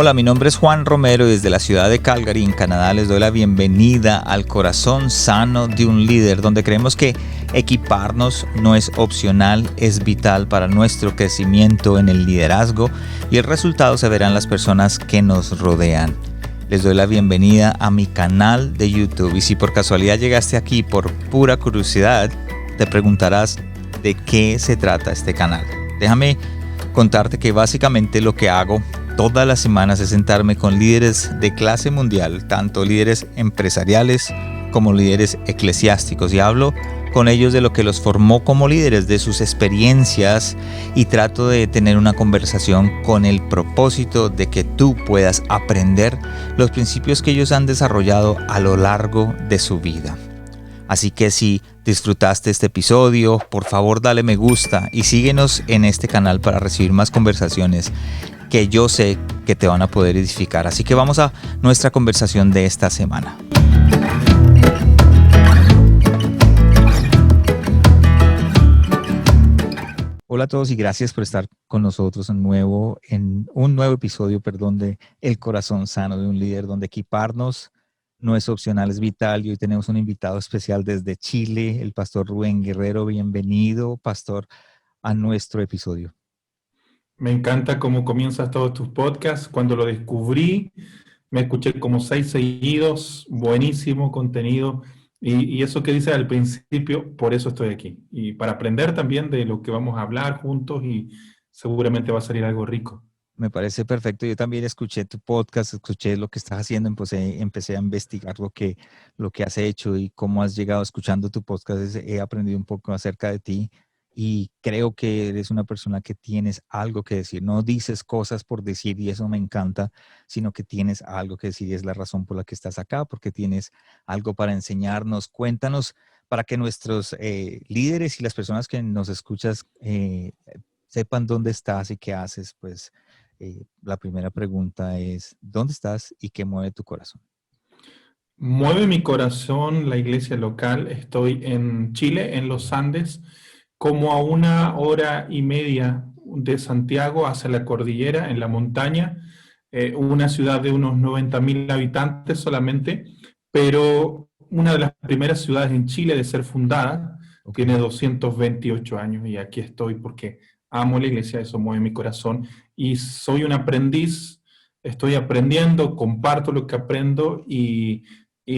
Hola, mi nombre es Juan Romero y desde la ciudad de Calgary, en Canadá, les doy la bienvenida al corazón sano de un líder, donde creemos que equiparnos no es opcional, es vital para nuestro crecimiento en el liderazgo y el resultado se verá en las personas que nos rodean. Les doy la bienvenida a mi canal de YouTube y si por casualidad llegaste aquí por pura curiosidad, te preguntarás de qué se trata este canal. Déjame contarte que básicamente lo que hago todas las semanas es sentarme con líderes de clase mundial, tanto líderes empresariales como líderes eclesiásticos, y hablo con ellos de lo que los formó como líderes, de sus experiencias, y trato de tener una conversación con el propósito de que tú puedas aprender los principios que ellos han desarrollado a lo largo de su vida. Así que si disfrutaste este episodio, por favor dale me gusta y síguenos en este canal para recibir más conversaciones que yo sé que te van a poder edificar. Así que vamos a nuestra conversación de esta semana. Hola a todos y gracias por estar con nosotros en un nuevo episodio, de El Corazón Sano de un Líder, donde equiparnos no es opcional, es vital. Y hoy tenemos un invitado especial desde Chile, el pastor Rubén Guerrero. Bienvenido, pastor, a nuestro episodio. Me encanta cómo comienzas todos tus podcasts. Cuando lo descubrí, me escuché como 6 seguidos, buenísimo contenido. Y eso que dices al principio, por eso estoy aquí. Y para aprender también de lo que vamos a hablar juntos y seguramente va a salir algo rico. Me parece perfecto. Yo también escuché tu podcast, escuché lo que estás haciendo, empecé a investigar lo que has hecho y cómo has llegado escuchando tu podcast. He aprendido un poco acerca de ti y creo que eres una persona que tienes algo que decir. No dices cosas por decir y eso me encanta, sino que tienes algo que decir y es la razón por la que estás acá, porque tienes algo para enseñarnos. Cuéntanos para que nuestros líderes y las personas que nos escuchas sepan dónde estás y qué haces, pues. La primera pregunta es, ¿dónde estás y qué mueve tu corazón? Mueve mi corazón la iglesia local. Estoy en Chile, en los Andes, como a 1 hora y media de Santiago hacia la cordillera, en la montaña. Una ciudad de unos 90.000 habitantes solamente, pero una de las primeras ciudades en Chile de ser fundada. Ok. Tiene 228 años y aquí estoy porque amo la iglesia, eso mueve mi corazón. Y soy un aprendiz, estoy aprendiendo, comparto lo que aprendo y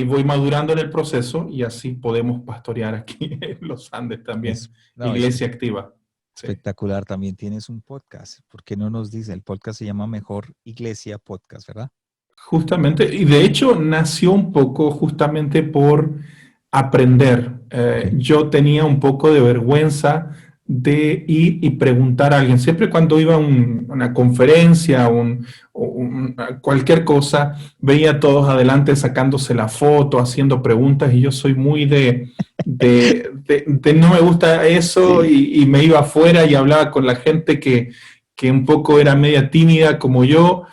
voy madurando en el proceso y así podemos pastorear aquí en los Andes también. No, es Iglesia activa. Sí. espectacular. También tienes un podcast. ¿Por qué no nos dice? El podcast se llama Mejor Iglesia Podcast, ¿verdad? Justamente, y de hecho nació un poco justamente por aprender. Ok. Yo tenía un poco de vergüenza de ir y preguntar a alguien. Siempre cuando iba a una conferencia a cualquier cosa, veía a todos adelante sacándose la foto, haciendo preguntas, y yo soy muy de no me gusta eso, Sí. y me iba afuera y hablaba con la gente que un poco era media tímida como yo.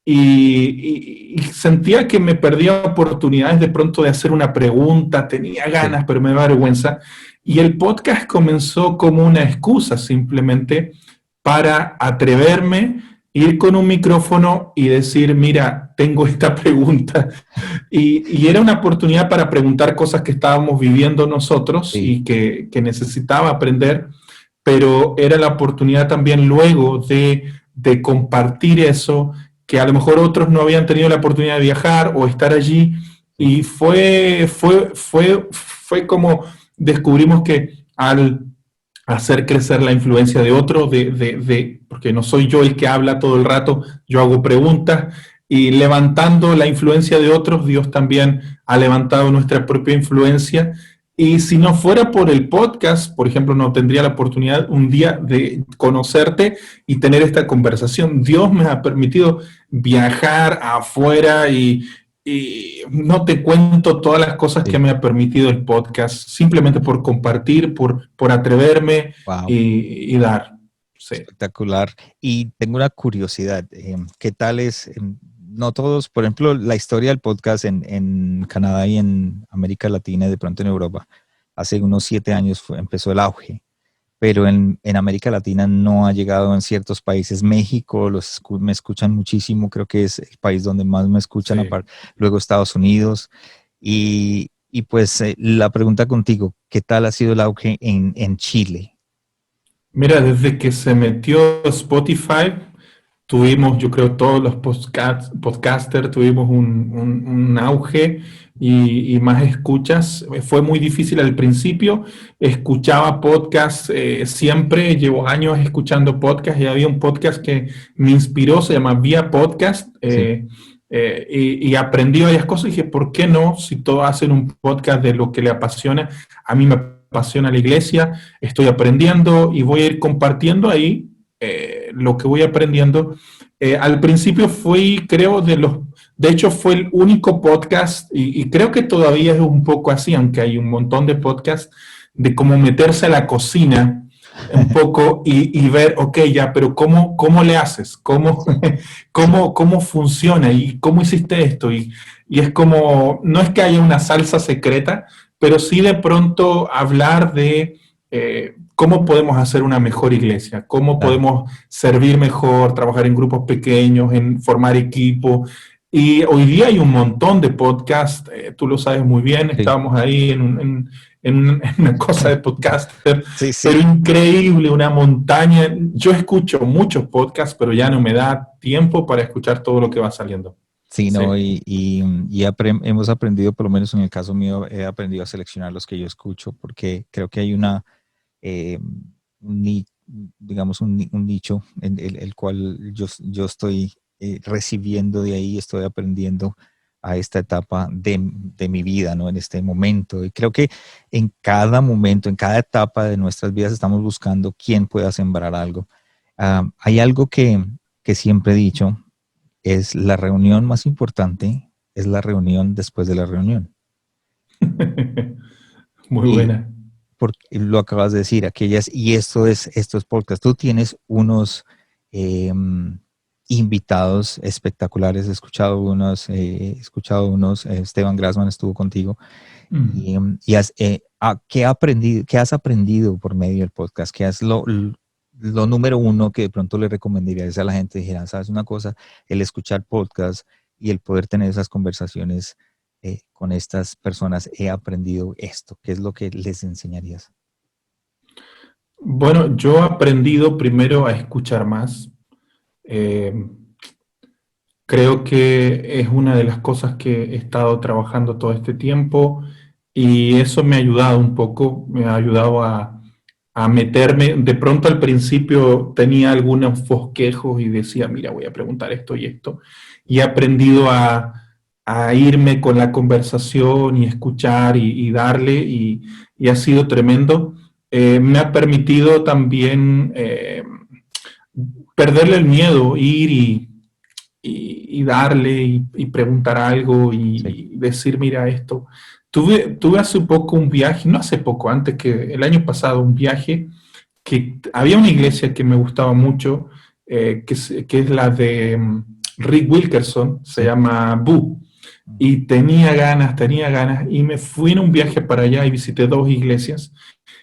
Y sentía que me perdía oportunidades de pronto de hacer una pregunta, tenía Sí. ganas, pero me daba vergüenza. Y el podcast comenzó como una excusa simplemente para atreverme, ir con un micrófono y decir, mira, tengo esta pregunta. Y era una oportunidad para preguntar cosas que estábamos viviendo nosotros Sí. y que necesitaba aprender, pero era la oportunidad también luego de compartir eso, que a lo mejor otros no habían tenido la oportunidad de viajar o estar allí, Sí. y fue como descubrimos que al hacer crecer la influencia de otros, porque no soy yo el que habla todo el rato, yo hago preguntas, y levantando la influencia de otros, Dios también ha levantado nuestra propia influencia. Y si no fuera por el podcast, por ejemplo, no tendría la oportunidad un día de conocerte y tener esta conversación. Dios me ha permitido viajar afuera y no te cuento todas las cosas que Sí. me ha permitido el podcast, simplemente por compartir, por atreverme Wow. y dar. Sí. Espectacular. Y tengo una curiosidad. ¿Qué tal es? No todos, por ejemplo, la historia del podcast en Canadá y en América Latina y de pronto en Europa, hace unos 7 años empezó el auge. pero en América Latina no ha llegado en ciertos países. México me escuchan muchísimo, creo que es el país donde más me escuchan, Sí. luego Estados Unidos. Y pues la pregunta contigo, ¿qué tal ha sido el auge en Chile? Mira, desde que se metió Spotify, tuvimos, yo creo, todos los podcasters, tuvimos un auge y más escuchas. Fue muy difícil al principio. Escuchaba podcasts siempre, llevo años escuchando podcasts y había un podcast que me inspiró, se llama Vía Podcast. Sí, Y aprendí varias cosas y dije, ¿por qué no? Si todos hacen un podcast de lo que le apasiona, a mí me apasiona la iglesia, estoy aprendiendo y voy a ir compartiendo ahí lo que voy aprendiendo. Al principio fui, creo, de hecho fue el único podcast, y creo que todavía es un poco así, aunque hay un montón de podcasts, de cómo meterse a la cocina un poco y ver, ok, ya, pero ¿cómo le haces? sí, ¿Cómo funciona? ¿Y cómo hiciste esto? Y es como, no es que haya una salsa secreta, pero sí de pronto hablar de cómo podemos hacer una mejor iglesia, cómo claro. podemos servir mejor, trabajar en grupos pequeños, en formar equipo. Y hoy día hay un montón de podcasts, tú lo sabes muy bien, Sí, estábamos ahí en una cosa de podcaster, sí, pero sí. increíble, una montaña. Yo escucho muchos podcasts, pero ya no me da tiempo para escuchar todo lo que va saliendo. Sí, no, Sí. hemos aprendido, por lo menos en el caso mío, he aprendido a seleccionar los que yo escucho, porque creo que hay eh, un ni- digamos, un nicho en el cual yo estoy recibiendo de ahí, estoy aprendiendo a esta etapa de mi vida, ¿no? En este momento. Y creo que en cada momento, en cada etapa de nuestras vidas estamos buscando quién pueda sembrar algo. Hay algo que siempre he dicho, es la reunión más importante, es la reunión después de la reunión. Muy Y buena. porque lo acabas de decir, aquellas, y esto es podcast. Tú tienes unos eh, invitados espectaculares, he escuchado unos, Esteban Grassman estuvo contigo, Mm. ¿qué has aprendido por medio del podcast? ¿Qué es lo número uno que de pronto le recomendarías a la gente? Dijera, ¿sabes una cosa? El escuchar podcast y el poder tener esas conversaciones con estas personas, he aprendido esto. ¿Qué es lo que les enseñarías? Bueno, yo he aprendido primero a escuchar más. Eh, Creo que es una de las cosas que he estado trabajando todo este tiempo y eso me ha ayudado un poco, me ha ayudado a meterme. De pronto al principio tenía algunos bosquejos y decía, mira, voy a preguntar esto y esto. Y he aprendido a irme con la conversación y escuchar y darle y ha sido tremendo. Me ha permitido también perderle el miedo, ir y darle y preguntar algo Sí. y decir, mira esto. Tuve hace poco un viaje, no hace poco, antes que el año pasado, un viaje que había una iglesia que me gustaba mucho, que es la de Rick Wilkerson, se Sí. llama Boo. Y tenía ganas, y me fui en un viaje para allá y visité dos iglesias.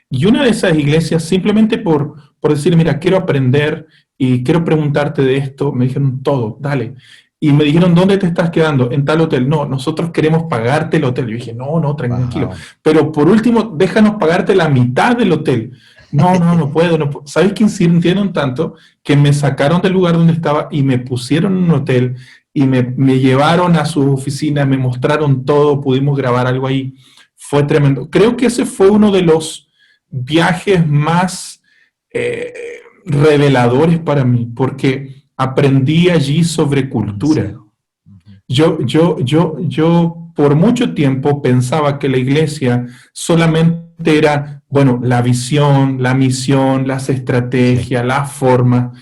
Y una de esas iglesias, simplemente por decir, mira, quiero aprender y quiero preguntarte de esto, me dijeron todo, dale. Y me dijeron, ¿dónde te estás quedando? En tal hotel. No, nosotros queremos pagarte el hotel. Yo dije, no, no, tranquilo. Wow. Pero por último, déjanos pagarte la mitad del hotel. No, no, no puedo, no puedo. ¿Sabes qué insistieron tanto? Que me sacaron del lugar donde estaba y me pusieron en un hotel y me llevaron a su oficina, me mostraron todo, pudimos grabar algo ahí. Fue tremendo. Creo que ese fue uno de los viajes más eh, reveladores para mí, porque aprendí allí sobre Sí. cultura. Ujú. Yo por mucho tiempo pensaba que la iglesia solamente era, bueno, la visión, la misión, las Sí. estrategias, la forma,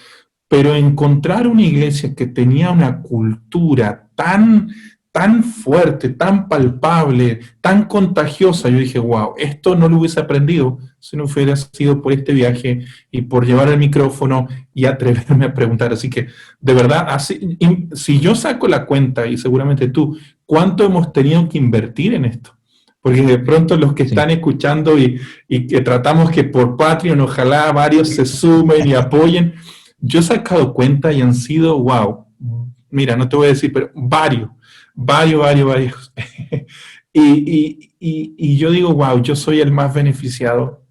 pero encontrar una iglesia que tenía una cultura tan fuerte, tan palpable, tan contagiosa, yo dije, wow, esto no lo hubiese aprendido si no hubiera sido por este viaje y por llevar el micrófono y atreverme a preguntar. Así que, de verdad, así, si yo saco la cuenta, y seguramente tú, ¿cuánto hemos tenido que invertir en esto? porque de pronto los que Sí. están escuchando y que tratamos que por Patreon, ojalá varios se sumen y apoyen, yo he sacado cuenta y han sido, wow, mira, no te voy a decir, pero varios. Y yo digo, wow, yo soy el más beneficiado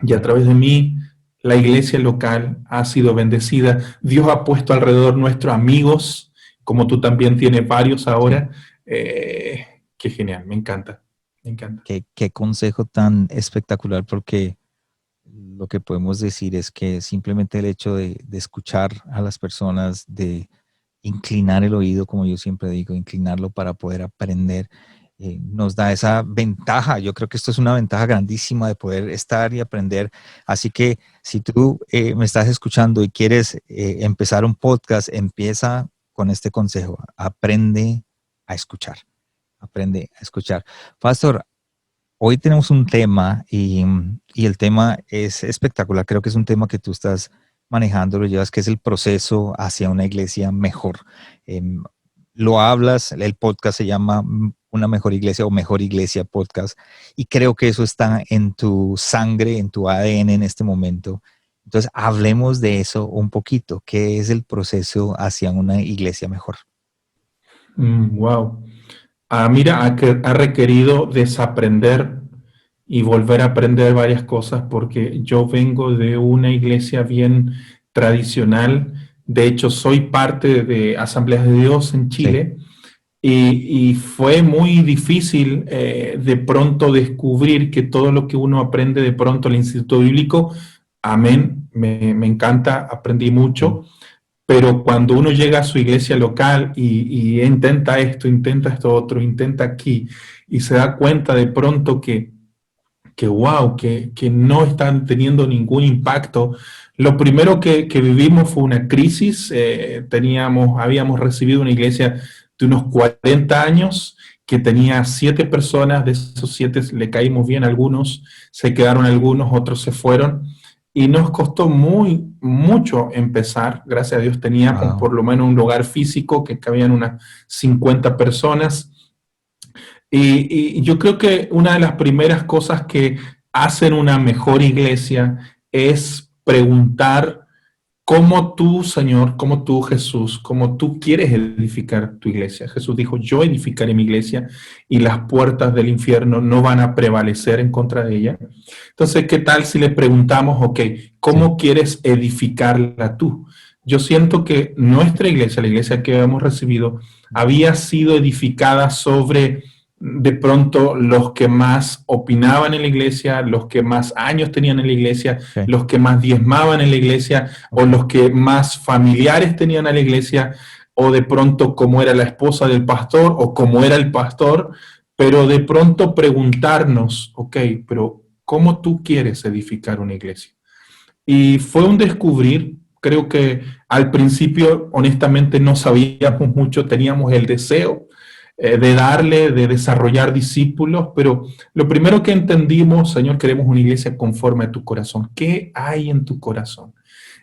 y a través de mí la iglesia local ha sido bendecida. Dios ha puesto alrededor nuestros amigos, como tú también tienes varios Sí. ahora. Qué genial, me encanta, me encanta. Qué consejo tan espectacular, porque lo que podemos decir es que simplemente el hecho de escuchar a las personas, de inclinar el oído, como yo siempre digo, inclinarlo para poder aprender, nos da esa ventaja. Yo creo que esto es una ventaja grandísima de poder estar y aprender. Así que si tú me estás escuchando y quieres empezar un podcast, empieza con este consejo. Aprende a escuchar. Aprende a escuchar. Pastor, hoy tenemos un tema y el tema es espectacular. Creo que es un tema que tú estás manejando, lo llevas, que es el proceso hacia una iglesia mejor. Em, lo hablas, el podcast se llama Una mejor iglesia o Mejor Iglesia Podcast, y creo que eso está en tu sangre, en tu ADN en este momento. Entonces, hablemos de eso un poquito. ¿Qué es el proceso hacia una iglesia mejor? Wow. Mira, ha requerido desaprender y volver a aprender varias cosas porque yo vengo de una iglesia bien tradicional. De hecho, soy parte de Asambleas de Dios en Sí, Chile y fue muy difícil de pronto descubrir que todo lo que uno aprende de pronto en el Instituto Bíblico, amén, me encanta, aprendí sí, mucho, pero cuando uno llega a su iglesia local y intenta esto otro, intenta aquí, y se da cuenta de pronto que wow, que no están teniendo ningún impacto. Lo primero que vivimos fue una crisis. Habíamos recibido una iglesia de unos 40 años que tenía 7 personas, de esos 7 le caímos bien algunos, se quedaron algunos, otros se fueron, y nos costó mucho empezar. Gracias a Dios teníamos wow, por lo menos un lugar físico que cabían unas 50 personas. Y yo creo que una de las primeras cosas que hacen una mejor iglesia es preguntar cómo tú, Señor, cómo tú, Jesús, cómo tú quieres edificar tu iglesia. Jesús dijo, yo edificaré mi iglesia y las puertas del infierno no van a prevalecer en contra de ella. Entonces, ¿qué tal si le preguntamos, ok, sí, ¿cómo quieres edificarla tú? Yo siento que nuestra iglesia, la iglesia que hemos recibido, había sido edificada sobre de pronto los que más opinaban en la iglesia, los que más años tenían en la iglesia, ok, los que más diezmaban en la iglesia, o ok, los que más familiares tenían a la iglesia, o de pronto como era la esposa del pastor, o como era el pastor, pero de pronto preguntarnos, ok, pero ¿cómo tú quieres edificar una iglesia? Y fue un descubrir, creo que al principio honestamente no sabíamos mucho, teníamos el deseo de darle, de desarrollar discípulos, pero lo primero que entendimos, Señor, queremos una iglesia conforme a tu corazón. ¿Qué hay en tu corazón?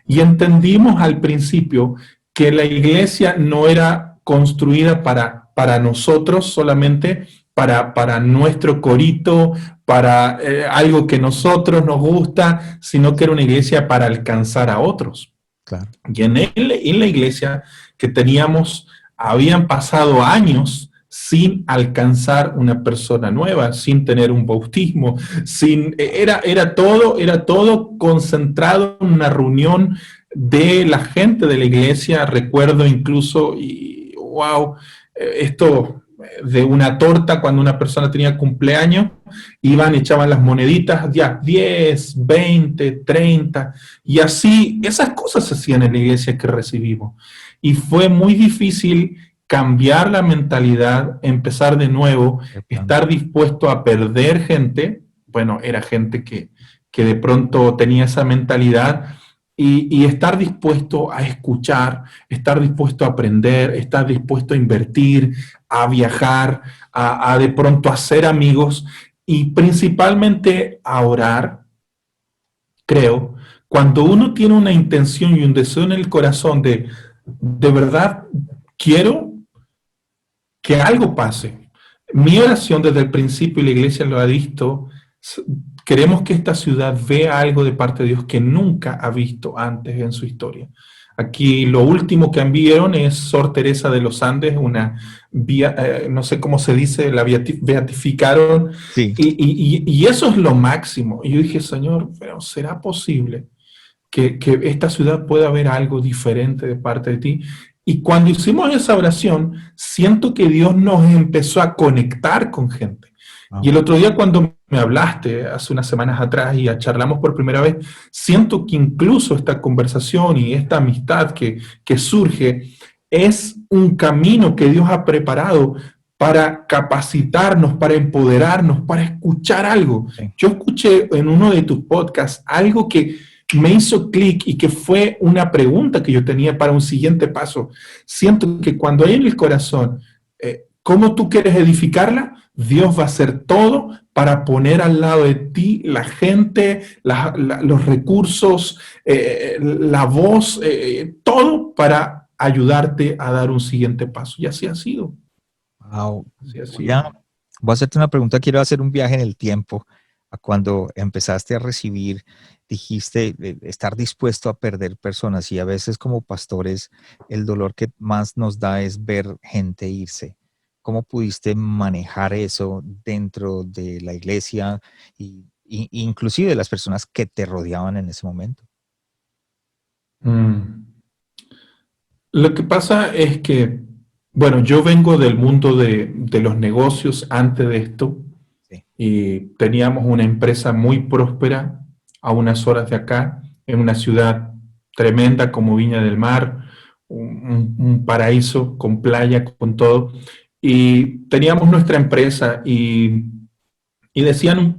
Y entendimos al principio que la iglesia no era construida para nosotros solamente, para nuestro corito, para algo que nosotros nos gusta, sino que era una iglesia para alcanzar a otros. claro, Y en la iglesia que teníamos, habían pasado años sin alcanzar una persona nueva, sin tener un bautismo, era todo concentrado en una reunión de la gente de la iglesia. Recuerdo incluso, y wow, esto de una torta cuando una persona tenía cumpleaños, iban, echaban las moneditas, ya, 10, 20, 30, y así, esas cosas se hacían en la iglesia que recibimos. Y fue muy difícil cambiar la mentalidad, empezar de nuevo, de plano, estar dispuesto a perder gente. Bueno, era gente que de pronto tenía esa mentalidad y estar dispuesto a escuchar, estar dispuesto a aprender, estar dispuesto a invertir, a viajar, a de pronto hacer amigos y principalmente a orar, creo. Cuando uno tiene una intención y un deseo en el corazón de verdad, quiero que algo pase. Mi oración desde el principio, y la iglesia lo ha visto, s- queremos que esta ciudad vea algo de parte de Dios que nunca ha visto antes en su historia. Aquí lo último que vieron es Sor Teresa de los Andes, no sé cómo se dice, la beatificaron, Sí. y eso es lo máximo. Y yo dije, Señor, pero ¿será posible que esta ciudad pueda ver algo diferente de parte de ti? Y cuando hicimos esa oración, siento que Dios nos empezó a conectar con gente. Y Wow. el otro día cuando me hablaste, hace unas semanas atrás, y charlamos por primera vez, siento que incluso esta conversación y esta amistad que surge es un camino que Dios ha preparado para capacitarnos, para empoderarnos, para escuchar algo. Sí. Yo escuché en uno de tus podcasts algo que me hizo clic y que fue una pregunta que yo tenía para un siguiente paso. Siento que cuando hay en el corazón, ¿cómo tú quieres edificarla? Dios va a hacer todo para poner al lado de ti la gente, los recursos, la voz, todo para ayudarte a dar un siguiente paso. Y así ha sido. Wow. Así ha Voy sido. a, voy a hacerte una pregunta. Quiero hacer un viaje en el tiempo a cuando empezaste a recibir, dijiste estar dispuesto a perder personas y a veces como pastores el dolor que más nos da es ver gente irse. ¿Cómo pudiste manejar eso dentro de la iglesia y inclusive de las personas que te rodeaban en ese momento? Mm. Lo que pasa es que, bueno, yo vengo del mundo de los negocios antes de esto Sí. y teníamos una empresa muy próspera a unas horas de acá, en una ciudad tremenda como Viña del Mar, un paraíso con playa, con todo. Y teníamos nuestra empresa y decían,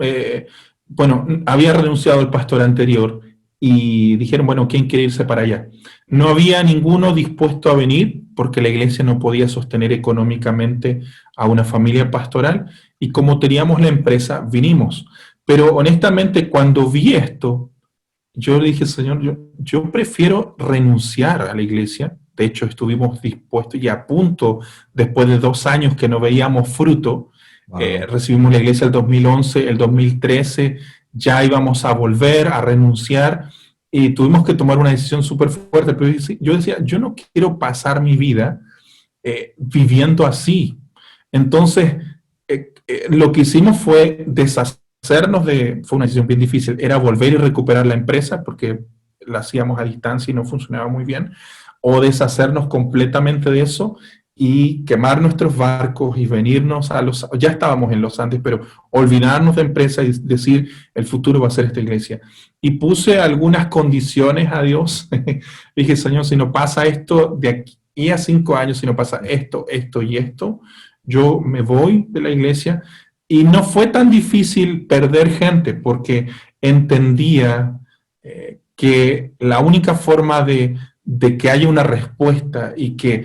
bueno, había renunciado el pastor anterior y dijeron, bueno, ¿quién quiere irse para allá? No había ninguno dispuesto a venir porque la iglesia no podía sostener económicamente a una familia pastoral y como teníamos la empresa, vinimos. Pero honestamente, cuando vi esto, yo dije, Señor, yo prefiero renunciar a la iglesia. De hecho, estuvimos dispuestos y a punto, después de 2 años que no veíamos fruto, Wow. recibimos la iglesia el 2011, el 2013, ya íbamos a volver a renunciar y tuvimos que tomar una decisión súper fuerte. Pero yo decía, yo no quiero pasar mi vida viviendo así. Entonces, lo que hicimos fue fue una decisión bien difícil, era volver y recuperar la empresa porque la hacíamos a distancia y no funcionaba muy bien, o deshacernos completamente de eso y quemar nuestros barcos y venirnos ya estábamos en los Andes, pero olvidarnos de empresa y decir, el futuro va a ser esta iglesia. Y puse algunas condiciones a Dios. Dije, Señor, si no pasa esto de aquí a 5 años, si no pasa esto, esto y esto, yo me voy de la iglesia. Y no fue tan difícil perder gente porque entendía que la única forma de que haya una respuesta y que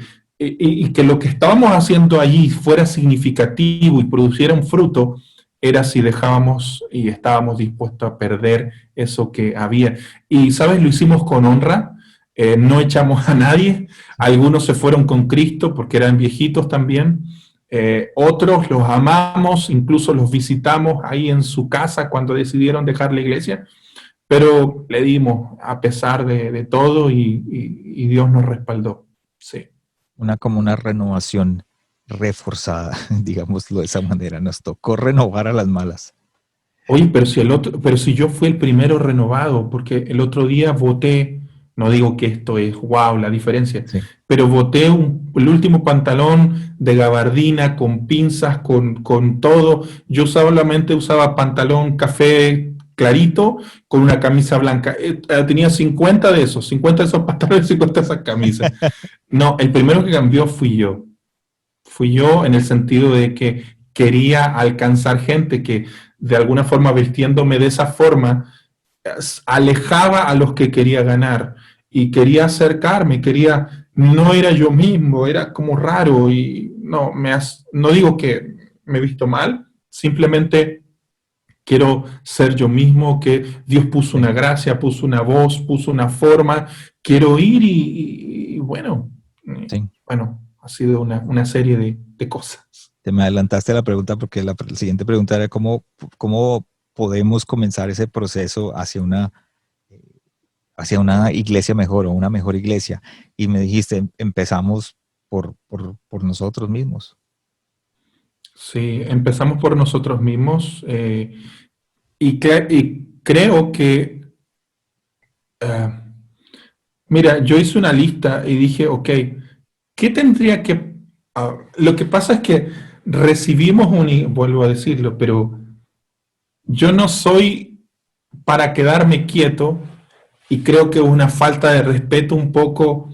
lo que estábamos haciendo allí fuera significativo y produciera un fruto, era si dejábamos y estábamos dispuestos a perder eso que había. Y, ¿sabes? Lo hicimos con honra, no echamos a nadie, algunos se fueron con Cristo porque eran viejitos también, otros los amamos, incluso los visitamos ahí en su casa cuando decidieron dejar la iglesia, pero le dimos a pesar de todo y Dios nos respaldó. Sí. Como una renovación reforzada, digámoslo de esa manera. Nos tocó renovar a las malas. Oye, pero si yo fui el primero renovado, porque el otro día voté, no digo que esto es wow, la diferencia, Sí. pero voté el último pantalón de gabardina con pinzas, con todo. Yo solamente usaba pantalón café clarito con una camisa blanca. Tenía 50 de esos, 50 de esos pantalones, 50 de esas camisas. No, el primero que cambió fui yo. Fui yo en el sentido de que quería alcanzar gente que de alguna forma vistiéndome de esa forma alejaba a los que quería ganar y quería acercarme, no era yo mismo, era como raro y no digo que me he visto mal, simplemente quiero ser yo mismo, que Dios puso Sí. una gracia, puso una voz, puso una forma, quiero ir y bueno, Sí. bueno, ha sido una serie de cosas. te me adelantaste a la pregunta porque la siguiente pregunta era cómo podemos comenzar ese proceso hacia una iglesia mejor o una mejor iglesia. Y me dijiste, empezamos por nosotros mismos. Sí, empezamos por nosotros mismos y creo que, eh, mira, yo hice una lista y dije, ok, ¿qué tendría que... lo que pasa es que recibimos vuelvo a decirlo, pero yo no soy para quedarme quieto y creo que es una falta de respeto un poco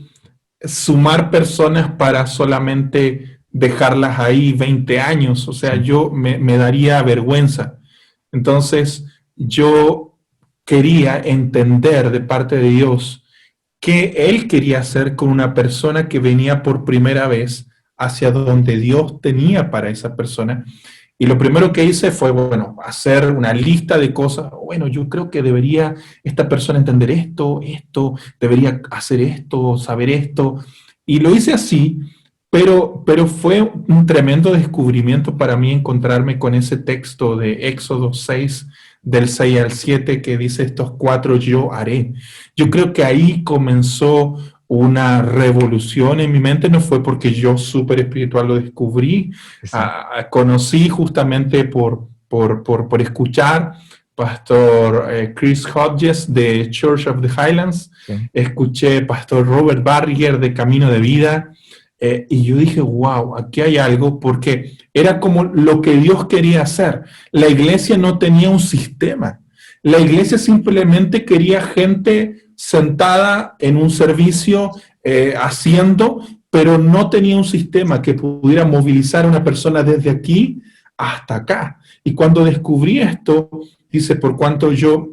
sumar personas para solamente dejarlas ahí 20 años. O sea, Sí, yo me daría vergüenza. Entonces, yo quería entender de parte de Dios qué Él quería hacer con una persona que venía por primera vez hacia donde Dios tenía para esa persona. Y lo primero que hice fue, bueno, hacer una lista de cosas. Bueno, yo creo que debería esta persona entender esto, debería hacer esto, saber esto. Y lo hice así, pero fue un tremendo descubrimiento para mí encontrarme con ese texto de Éxodo 6 del 6 al 7 que dice estos cuatro yo haré. Yo creo que ahí comenzó una revolución en mi mente, no fue porque yo súper espiritual lo descubrí, sí, conocí justamente por escuchar Pastor Chris Hodges de Church of the Highlands, sí. escuché Pastor Robert Barriger de Camino de Vida, y yo dije, wow, aquí hay algo, porque era como lo que Dios quería hacer. La iglesia no tenía un sistema. La iglesia simplemente quería gente sentada en un servicio haciendo, pero no tenía un sistema que pudiera movilizar a una persona desde aquí hasta acá. Y cuando descubrí esto, dice, por cuanto yo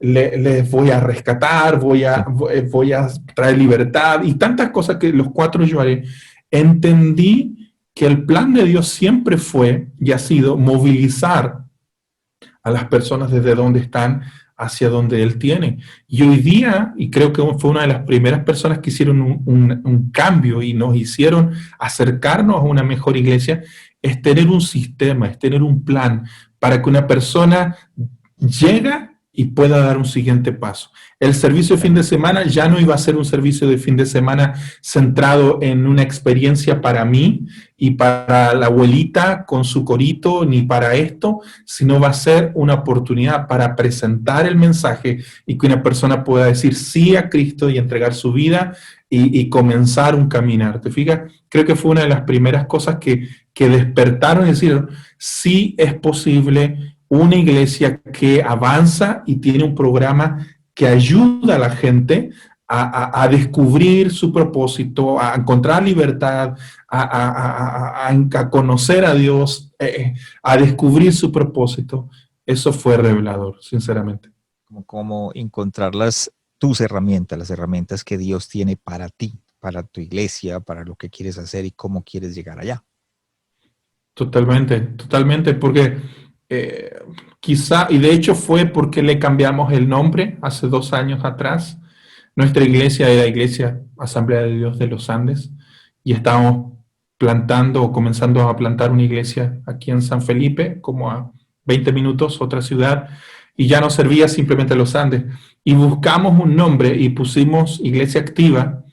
les voy a rescatar, Sí. voy a traer libertad y tantas cosas que los cuatro yo haré, entendí que el plan de Dios siempre fue y ha sido movilizar a las personas desde donde están hacia donde Él tiene. Y hoy día, y creo que fue una de las primeras personas que hicieron un cambio y nos hicieron acercarnos a una mejor iglesia, es tener un sistema, es tener un plan para que una persona llega y pueda dar un siguiente paso. El servicio de fin de semana ya no iba a ser un servicio de fin de semana centrado en una experiencia para mí y para la abuelita con su corito, ni para esto, sino va a ser una oportunidad para presentar el mensaje y que una persona pueda decir sí a Cristo y entregar su vida y comenzar un caminar. ¿Te fijas? Creo que fue una de las primeras cosas que despertaron y decir, sí es posible una iglesia que avanza y tiene un programa que ayuda a la gente a descubrir su propósito, a encontrar libertad, a conocer a Dios, a descubrir su propósito. Eso fue revelador, sinceramente. Como encontrar las herramientas que Dios tiene para ti, para tu iglesia, para lo que quieres hacer y cómo quieres llegar allá. Totalmente, totalmente, porque eh, quizá, y de hecho fue porque le cambiamos el nombre hace 2 años atrás. Nuestra iglesia era Iglesia Asamblea de Dios de los Andes y estábamos plantando o comenzando a plantar una iglesia aquí en San Felipe, como a 20 minutos, otra ciudad, y ya no servía simplemente los Andes. Y buscamos un nombre y pusimos Iglesia Activa,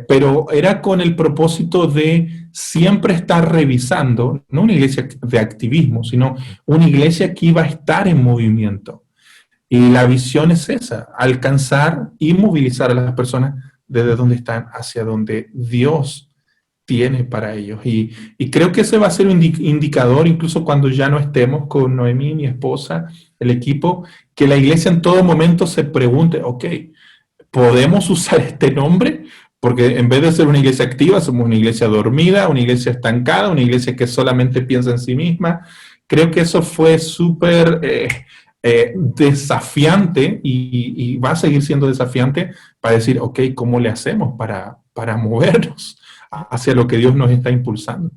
pero era con el propósito de siempre estar revisando, no una iglesia de activismo, sino una iglesia que iba a estar en movimiento. Y la visión es esa, alcanzar y movilizar a las personas desde donde están hacia donde Dios tiene para ellos. Y creo que ese va a ser un indicador, incluso cuando ya no estemos con Noemí, mi esposa, el equipo, que la iglesia en todo momento se pregunte, ok, ¿podemos usar este nombre? Porque en vez de ser una iglesia activa, somos una iglesia dormida, una iglesia estancada, una iglesia que solamente piensa en sí misma. Creo que eso fue súper desafiante y va a seguir siendo desafiante para decir, ok, ¿cómo le hacemos para movernos hacia lo que Dios nos está impulsando?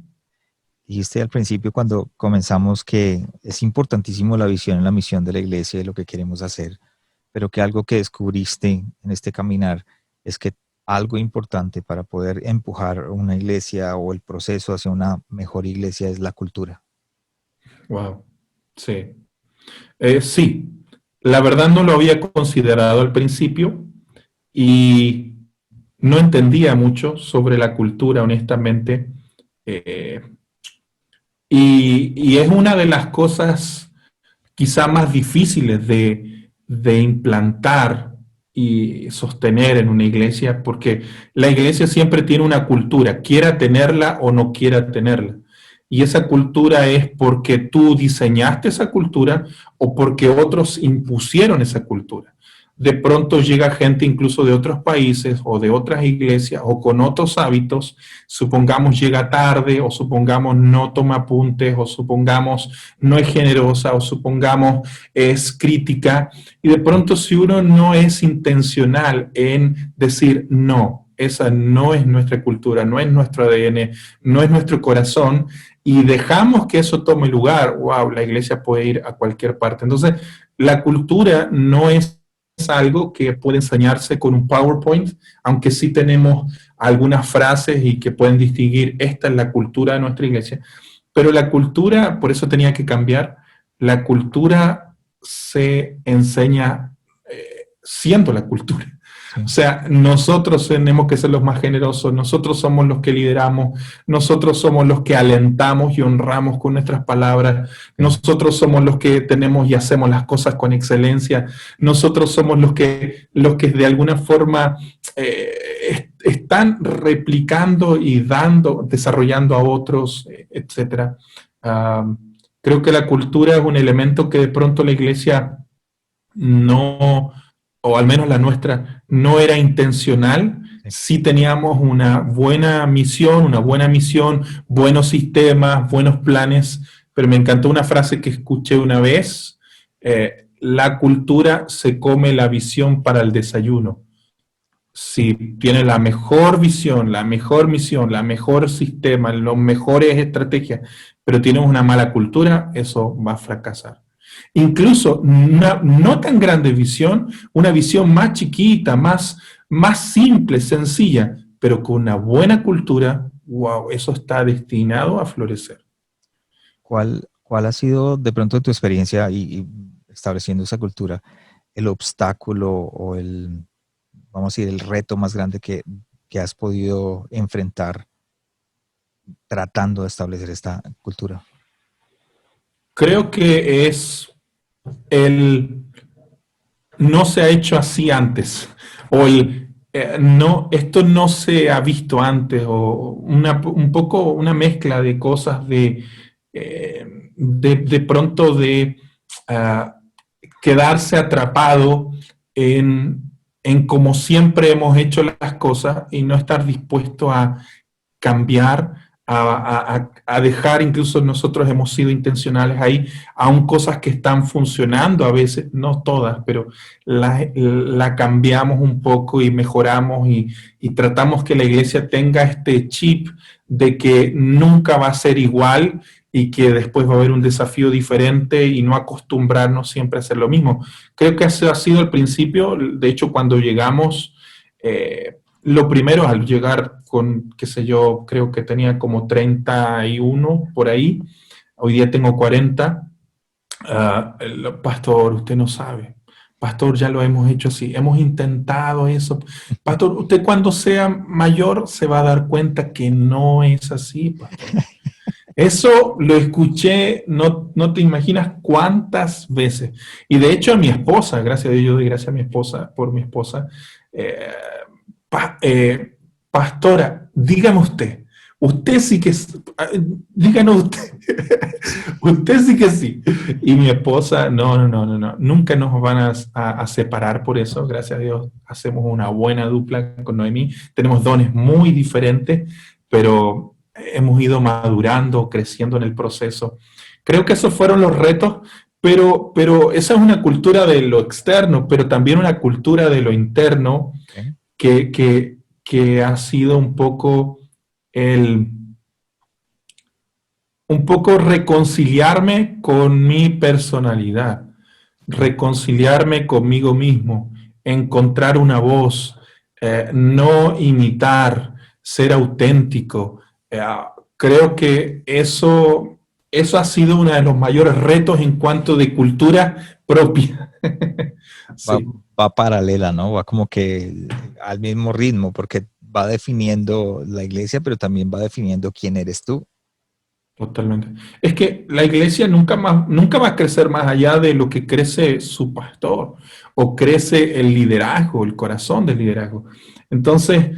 Dijiste al principio cuando comenzamos que es importantísimo la visión y la misión de la iglesia y lo que queremos hacer, pero que algo que descubriste en este caminar es que algo importante para poder empujar una iglesia o el proceso hacia una mejor iglesia es la cultura. Wow, sí. Sí, la verdad no lo había considerado al principio y no entendía mucho sobre la cultura, honestamente. Eh, y es una de las cosas quizá más difíciles de implantar y sostener en una iglesia, porque la iglesia siempre tiene una cultura, quiera tenerla o no quiera tenerla. Y esa cultura es porque tú diseñaste esa cultura o porque otros impusieron esa cultura. De pronto llega gente incluso de otros países o de otras iglesias o con otros hábitos, supongamos llega tarde o supongamos no toma apuntes o supongamos no es generosa o supongamos es crítica y de pronto si uno no es intencional en decir no, esa no es nuestra cultura, no es nuestro ADN, no es nuestro corazón y dejamos que eso tome lugar, wow, la iglesia puede ir a cualquier parte. Entonces, la cultura no es algo que puede enseñarse con un PowerPoint, aunque sí tenemos algunas frases y que pueden distinguir, esta es la cultura de nuestra iglesia, pero la cultura, por eso tenía que cambiar, la cultura se enseña siendo la cultura. Sí. O sea, nosotros tenemos que ser los más generosos, nosotros somos los que lideramos, nosotros somos los que alentamos y honramos con nuestras palabras, nosotros somos los que tenemos y hacemos las cosas con excelencia, nosotros somos los que de alguna forma están replicando y desarrollando a otros, etc. Creo que la cultura es un elemento que de pronto la iglesia no, o al menos la nuestra, no era intencional. Sí teníamos una buena misión, buenos sistemas, buenos planes, pero me encantó una frase que escuché una vez, la cultura se come la visión para el desayuno. Si tiene la mejor visión, la mejor misión, la mejor sistema, las mejores estrategias, pero tienes una mala cultura, eso va a fracasar. Incluso una no tan grande visión, una visión más chiquita, más simple, sencilla, pero con una buena cultura, wow, eso está destinado a florecer. ¿Cuál ha sido de pronto tu experiencia y estableciendo esa cultura, el obstáculo o vamos a decir, el reto más grande que has podido enfrentar tratando de establecer esta cultura? Creo que es no se ha hecho así antes, o no, esto no se ha visto antes, o un poco una mezcla de cosas de pronto quedarse atrapado en como siempre hemos hecho las cosas y no estar dispuesto a cambiar, a dejar, incluso nosotros hemos sido intencionales ahí, aún cosas que están funcionando a veces, no todas, pero la cambiamos un poco y mejoramos y tratamos que la iglesia tenga este chip de que nunca va a ser igual y que después va a haber un desafío diferente y no acostumbrarnos siempre a hacer lo mismo. Creo que ese ha sido el principio, de hecho cuando llegamos, lo primero al llegar con, qué sé yo, creo que tenía como 31 por ahí, hoy día tengo 40, pastor, usted no sabe, pastor, ya lo hemos hecho así, hemos intentado eso, pastor, usted cuando sea mayor se va a dar cuenta que no es así, pastor. Eso lo escuché, no te imaginas cuántas veces. Y de hecho a mi esposa, gracias a Dios, yo doy gracias a mi esposa, por mi esposa, pastora, dígame usted sí que, díganos usted, usted sí que sí. Y mi esposa, no, nunca nos van a separar por eso, gracias a Dios, hacemos una buena dupla con Noemí, tenemos dones muy diferentes, pero hemos ido madurando, creciendo en el proceso. Creo que esos fueron los retos, pero esa es una cultura de lo externo, pero también una cultura de lo interno, que ha sido un poco reconciliarme con mi personalidad, reconciliarme conmigo mismo, encontrar una voz, no imitar, ser auténtico. Eh, Creo que eso ha sido uno de los mayores retos en cuanto de cultura propia. Va, Sí, va paralela, ¿no? Va como que al mismo ritmo, porque va definiendo la iglesia, pero también va definiendo quién eres tú. totalmente. Es que la iglesia nunca va a crecer más allá de lo que crece su pastor o crece el liderazgo, el corazón del liderazgo. Entonces,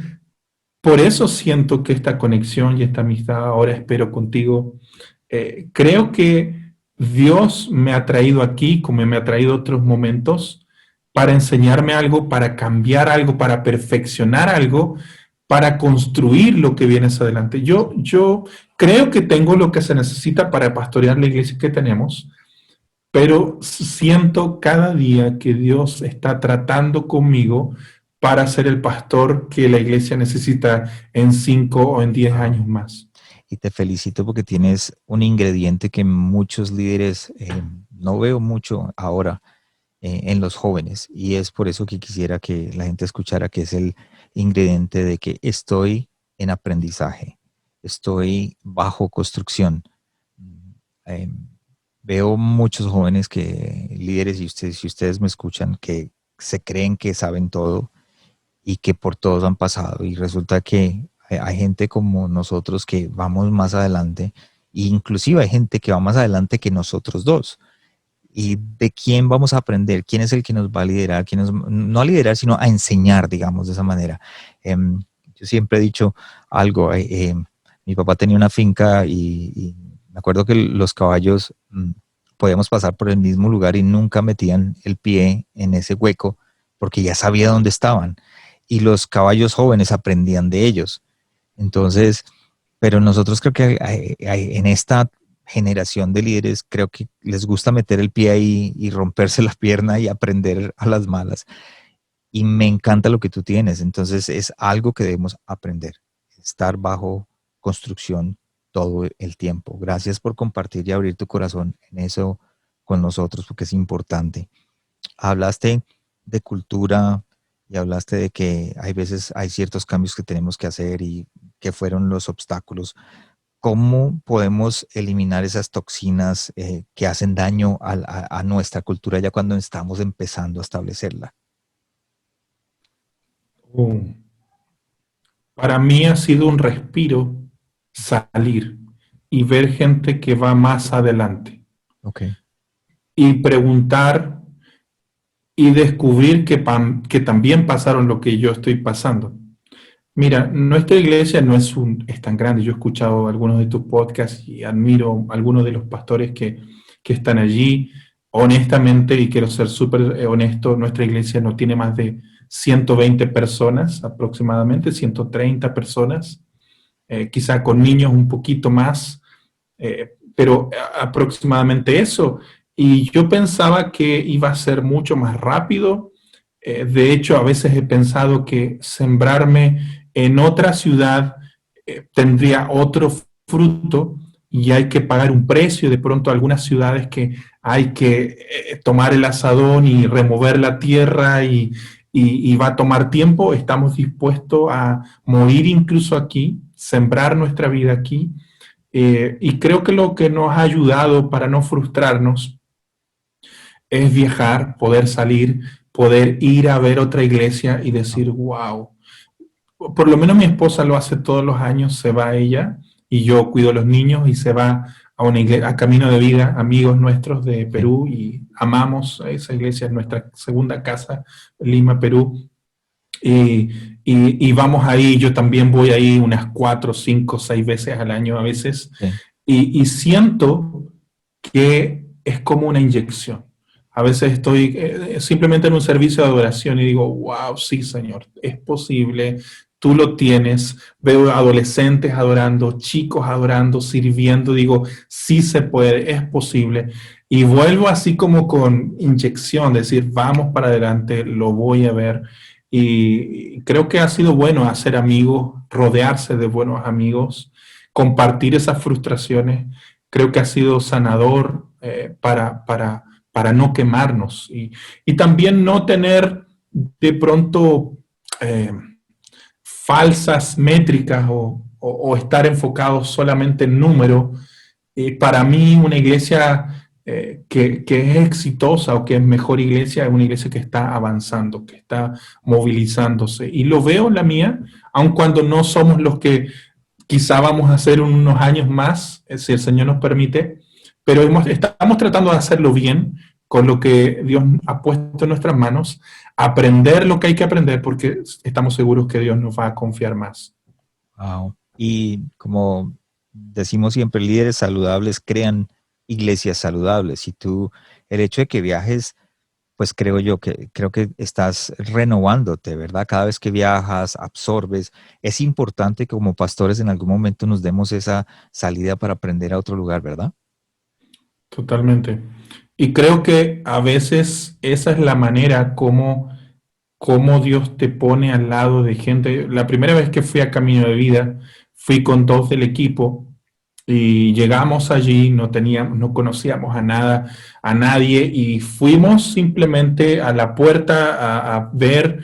por eso siento que esta conexión y esta amistad ahora espero contigo. Creo que Dios me ha traído aquí, como me ha traído otros momentos, para enseñarme algo, para cambiar algo, para perfeccionar algo, para construir lo que viene hacia adelante. Yo creo que tengo lo que se necesita para pastorear la iglesia que tenemos, pero siento cada día que Dios está tratando conmigo para ser el pastor que la iglesia necesita en 5 o en 10 años más. Y te felicito porque tienes un ingrediente que muchos líderes no veo mucho ahora en los jóvenes. Y es por eso que quisiera que la gente escuchara que es el ingrediente de que estoy en aprendizaje, estoy bajo construcción. Eh, Veo muchos jóvenes que, líderes, y ustedes, si ustedes me escuchan, que se creen que saben todo y que por todos han pasado. Y resulta que hay gente como nosotros que vamos más adelante, e inclusive hay gente que va más adelante que nosotros dos. ¿Y de quién vamos a aprender? ¿Quién es el que nos va a liderar? No a liderar, sino a enseñar, digamos, de esa manera? Yo siempre he dicho algo. Mi papá tenía una finca y me acuerdo que los caballos podíamos pasar por el mismo lugar y nunca metían el pie en ese hueco porque ya sabía dónde estaban. Y los caballos jóvenes aprendían de ellos. Entonces, pero nosotros creo que en esta generación de líderes creo que les gusta meter el pie ahí y romperse la pierna y aprender a las malas. Y me encanta lo que tú tienes. Entonces es algo que debemos aprender, estar bajo construcción todo el tiempo. Gracias por compartir y abrir tu corazón en eso con nosotros porque es importante. Hablaste de cultura y hablaste de que hay veces hay ciertos cambios que tenemos que hacer y que fueron los obstáculos. ¿Cómo podemos eliminar esas toxinas que hacen daño a nuestra cultura ya cuando estamos empezando a establecerla? Uh, para mí ha sido un respiro salir y ver gente que va más adelante Ok, y preguntar y descubrir que también pasaron lo que yo estoy pasando. Mira, nuestra iglesia no es tan grande. Yo he escuchado algunos de tus podcasts y admiro a algunos de los pastores que están allí. Honestamente, y quiero ser súper honesto, nuestra iglesia no tiene más de 120 personas aproximadamente, 130 personas, quizá con niños un poquito más, pero aproximadamente eso. Y yo pensaba que iba a ser mucho más rápido. De hecho, a veces he pensado que sembrarme en otra ciudad tendría otro fruto y hay que pagar un precio. De pronto, algunas ciudades que hay que tomar el asadón y remover la tierra y va a tomar tiempo, estamos dispuestos a morir incluso aquí, sembrar nuestra vida aquí. Y creo que lo que nos ha ayudado para no frustrarnos es viajar, poder salir, poder ir a ver otra iglesia y decir, wow. Por lo menos mi esposa lo hace todos los años, se va ella y yo cuido a los niños y se va a una iglesia, a Camino de Vida, amigos nuestros de sí, Perú, y amamos a esa iglesia, es nuestra segunda casa, Lima, Perú. Y, y vamos ahí, yo también voy ahí unas 4, 5, 6 veces al año a veces, sí. y siento que es como una inyección. A veces estoy simplemente en un servicio de adoración y digo, wow, sí, Señor, es posible, tú lo tienes. Veo adolescentes adorando, chicos adorando, sirviendo, digo, sí se puede, es posible. Y vuelvo así como con inyección, decir, vamos para adelante, lo voy a ver. Y creo que ha sido bueno hacer amigos, rodearse de buenos amigos, compartir esas frustraciones. Creo que ha sido sanador para no quemarnos y también no tener de pronto falsas métricas o estar enfocados solamente en número. Para mí una iglesia que es exitosa o que es mejor iglesia es una iglesia que está avanzando, que está movilizándose. Y lo veo en la mía, aun cuando no somos los que quizá vamos a hacer unos años más, si el Señor nos permite, pero estamos tratando de hacerlo bien con lo que Dios ha puesto en nuestras manos, aprender lo que hay que aprender porque estamos seguros que Dios nos va a confiar más. Wow. Y como decimos siempre, líderes saludables crean iglesias saludables. Y tú, el hecho de que viajes, pues creo que estás renovándote, ¿verdad? Cada vez que viajas, absorbes. Es importante que como pastores en algún momento nos demos esa salida para aprender a otro lugar, ¿verdad? Totalmente. Y creo que a veces esa es la manera como Dios te pone al lado de gente. La primera vez que fui a Camino de Vida, fui con dos del equipo y llegamos allí, no conocíamos a nadie y fuimos simplemente a la puerta a ver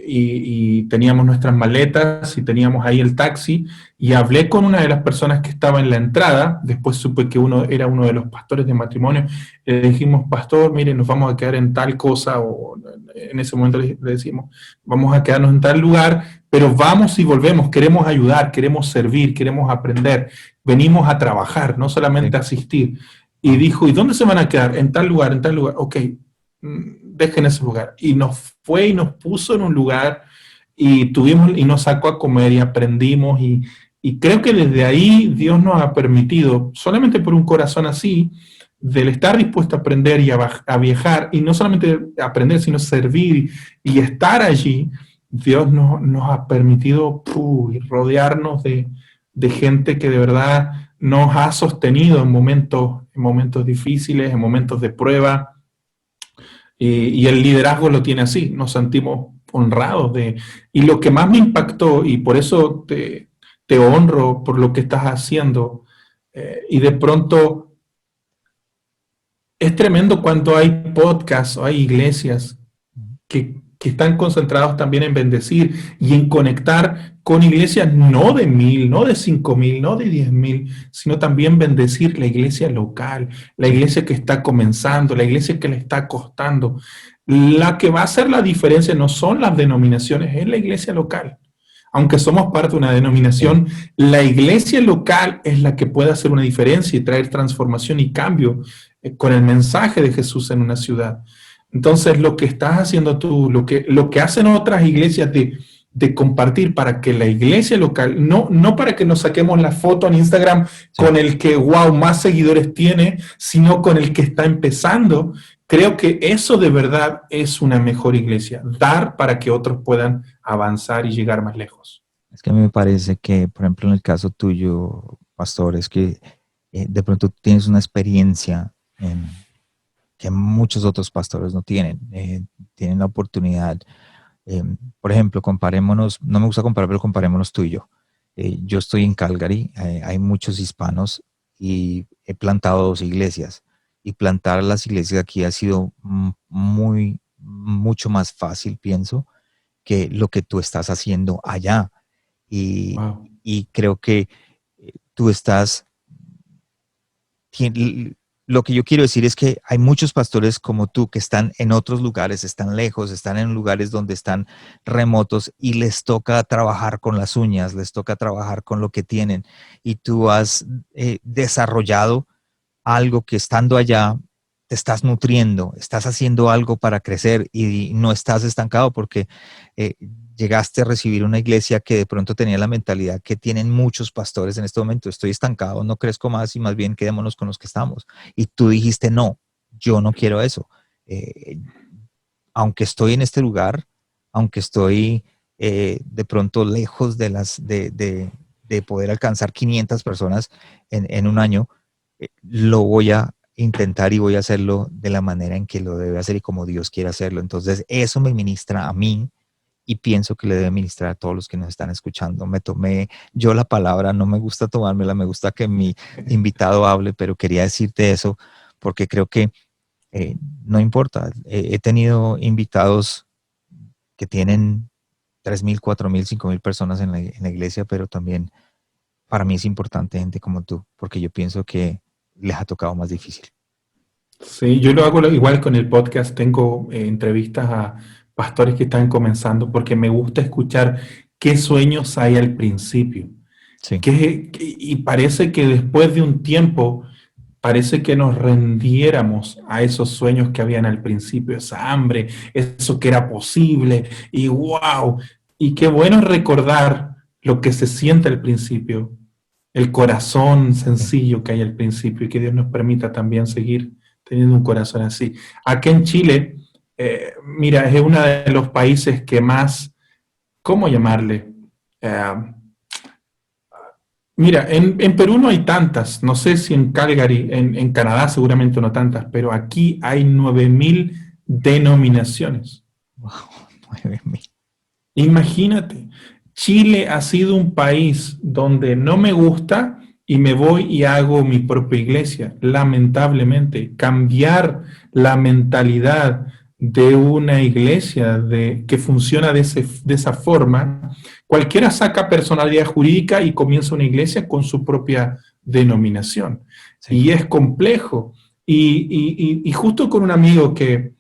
y teníamos nuestras maletas y teníamos ahí el taxi y hablé con una de las personas que estaba en la entrada, después supe que era uno de los pastores de matrimonio, le dijimos, pastor, mire, nos vamos a quedar en tal cosa, o en ese momento le decimos, vamos a quedarnos en tal lugar, pero vamos y volvemos, queremos ayudar, queremos servir, queremos aprender, venimos a trabajar, no solamente Sí. a asistir. Y dijo, ¿y dónde se van a quedar? En tal lugar, en tal lugar. Ok, dejen ese lugar. Y nos fue y nos puso en un lugar y nos sacó a comer y aprendimos y creo que desde ahí Dios nos ha permitido, solamente por un corazón así, del estar dispuesto a aprender y a viajar, y no solamente aprender, sino servir y estar allí, Dios nos ha permitido rodearnos de gente que de verdad nos ha sostenido en momentos difíciles, en momentos de prueba, y el liderazgo lo tiene así, nos sentimos honrados y lo que más me impactó, y por eso te honro por lo que estás haciendo, y de pronto es tremendo cuando hay podcasts o hay iglesias que están concentrados también en bendecir y en conectar con iglesias no de 1,000, no de 5,000, no de 10,000, sino también bendecir la iglesia local, la iglesia que está comenzando, la iglesia que le está costando. La que va a hacer la diferencia no son las denominaciones, es la iglesia local. Aunque somos parte de una Sí. denominación, la iglesia local es la que puede hacer una diferencia y traer transformación y cambio con el mensaje de Jesús en una ciudad. Entonces, lo que estás haciendo tú, lo que hacen otras iglesias de compartir para que la iglesia local, no para que nos saquemos la foto en Instagram Sí. con el que, wow, más seguidores tiene, sino con el que está empezando, creo que eso de verdad es una mejor iglesia, dar para que otros puedan avanzar y llegar más lejos. Es que a mí me parece que, por ejemplo, en el caso tuyo, pastor, es que de pronto tú tienes una experiencia que muchos otros pastores no tienen. Tienen la oportunidad. eh, por ejemplo, comparémonos, no me gusta comparar, pero comparémonos tú y yo. Yo estoy en Calgary, hay muchos hispanos y he plantado 2 iglesias. Y plantar las iglesias aquí ha sido mucho más fácil, pienso, que lo que tú estás haciendo allá. Y, Wow. y creo que tú estás, lo que yo quiero decir es que hay muchos pastores como tú que están en otros lugares, están lejos, están en lugares donde están remotos y les toca trabajar con las uñas, les toca trabajar con lo que tienen. Y tú has desarrollado algo que estando allá te estás nutriendo, estás haciendo algo para crecer y no estás estancado porque eh, llegaste a recibir una iglesia que de pronto tenía la mentalidad que tienen muchos pastores en este momento, estoy estancado, no crezco más y más bien quedémonos con los que estamos. Y tú dijiste, no, yo no quiero eso. Eh, Aunque estoy en este lugar, aunque estoy de pronto lejos de poder alcanzar 500 personas en un año, lo voy a intentar y voy a hacerlo de la manera en que lo debe hacer y como Dios quiere hacerlo. Entonces, eso me ministra a mí y pienso que le debe ministrar a todos los que nos están escuchando. Me tomé yo la palabra, no me gusta tomármela, me gusta que mi invitado hable, pero quería decirte eso porque creo que no importa. He tenido invitados que tienen 3.000, 4.000, 5.000 personas en la iglesia, pero también para mí es importante gente como tú, porque yo pienso que les ha tocado más difícil. Sí, yo lo hago igual con el podcast. Tengo entrevistas a pastores que están comenzando porque me gusta escuchar qué sueños hay al principio. Sí, Y parece que después de un tiempo, parece que nos rendiéramos a esos sueños que habían al principio, esa hambre, eso que era posible, y wow, y qué bueno recordar lo que se siente al principio, el corazón sí. sencillo que hay al principio, y que Dios nos permita también seguir teniendo un corazón así. Aquí en Chile, mira, es uno de los países que más, ¿cómo llamarle? Eh, Mira, en Perú no hay tantas, no sé si en Calgary, en Canadá seguramente no tantas, pero aquí hay 9.000 denominaciones. Wow, 9.000. Imagínate, Chile ha sido un país donde no me gusta y me voy y hago mi propia iglesia. Lamentablemente, cambiar la mentalidad de una iglesia que funciona de esa forma, cualquiera saca personalidad jurídica y comienza una iglesia con su propia denominación. Sí, Y es complejo. Y justo con un amigo que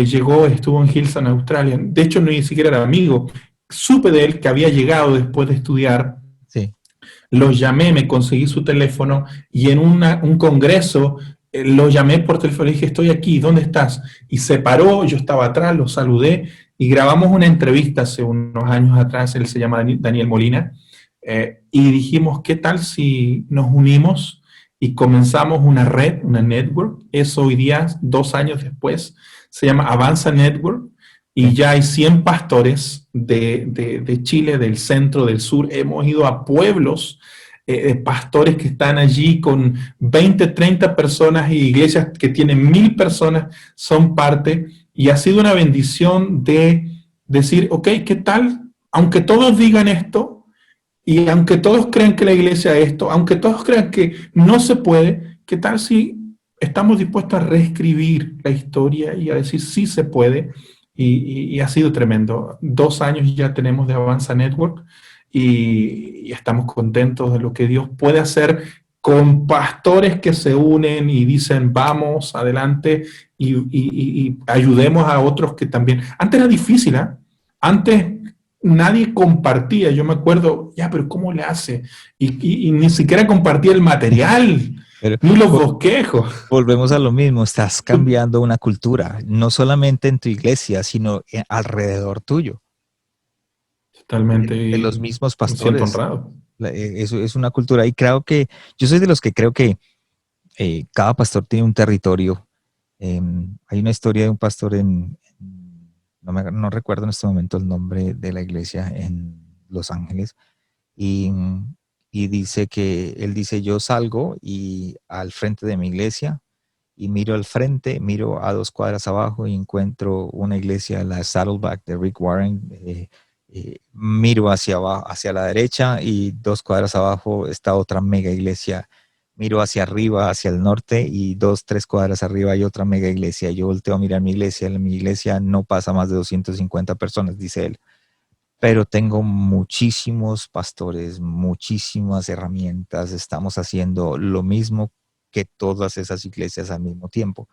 llegó, estuvo en Hillsong, Australia. De hecho, no ni siquiera era amigo. Supe de él que había llegado después de estudiar. sí. Lo llamé, me conseguí su teléfono y en un congreso lo llamé por teléfono y dije, estoy aquí, ¿dónde estás? Y se paró, yo estaba atrás, lo saludé y grabamos una entrevista hace unos años atrás. Él se llama Daniel Molina. Y dijimos, ¿qué tal si nos unimos y comenzamos una red, una network? Eso hoy día, 2 años después, se llama Avanza Network y Sí. ya hay 100 pastores de Chile, del centro, del sur. Hemos ido a pueblos, pastores que están allí con 20, 30 personas y iglesias que tienen 1.000 personas, son parte y ha sido una bendición de decir, ok, ¿qué tal? Aunque todos digan esto, y aunque todos crean que la iglesia es esto, aunque todos crean que no se puede, ¿qué tal si estamos dispuestos a reescribir la historia y a decir sí se puede? Y ha sido tremendo. 2 años ya tenemos de Avanza Network y estamos contentos de lo que Dios puede hacer con pastores que se unen y dicen vamos adelante y ayudemos a otros que también. Antes era difícil, ¿eh? Antes nadie compartía, yo me acuerdo, ya, pero ¿cómo le hace? Y ni siquiera compartía el material, Pero ni los bosquejos. volvemos a lo mismo, estás cambiando una cultura, no solamente en tu iglesia, sino alrededor tuyo, Totalmente, de los y mismos me siento pastores. honrado. Eso es una cultura y creo que, yo soy de los que creo que cada pastor tiene un territorio. Hay una historia de un pastor no recuerdo en este momento el nombre de la iglesia en Los Ángeles, y, y dice que él dice, yo salgo y al frente de mi iglesia y miro al frente, miro a 2 cuadras abajo y encuentro una iglesia, la Saddleback de Rick Warren. Miro hacia abajo, hacia la derecha y 2 cuadras abajo está otra mega iglesia. Miro hacia arriba, hacia el norte y 2, 3 cuadras arriba hay otra mega iglesia. Yo volteo a mirar mi iglesia no pasa más de 250 personas, dice él, pero tengo muchísimos pastores, muchísimas herramientas, estamos haciendo lo mismo que todas esas iglesias al mismo tiempo.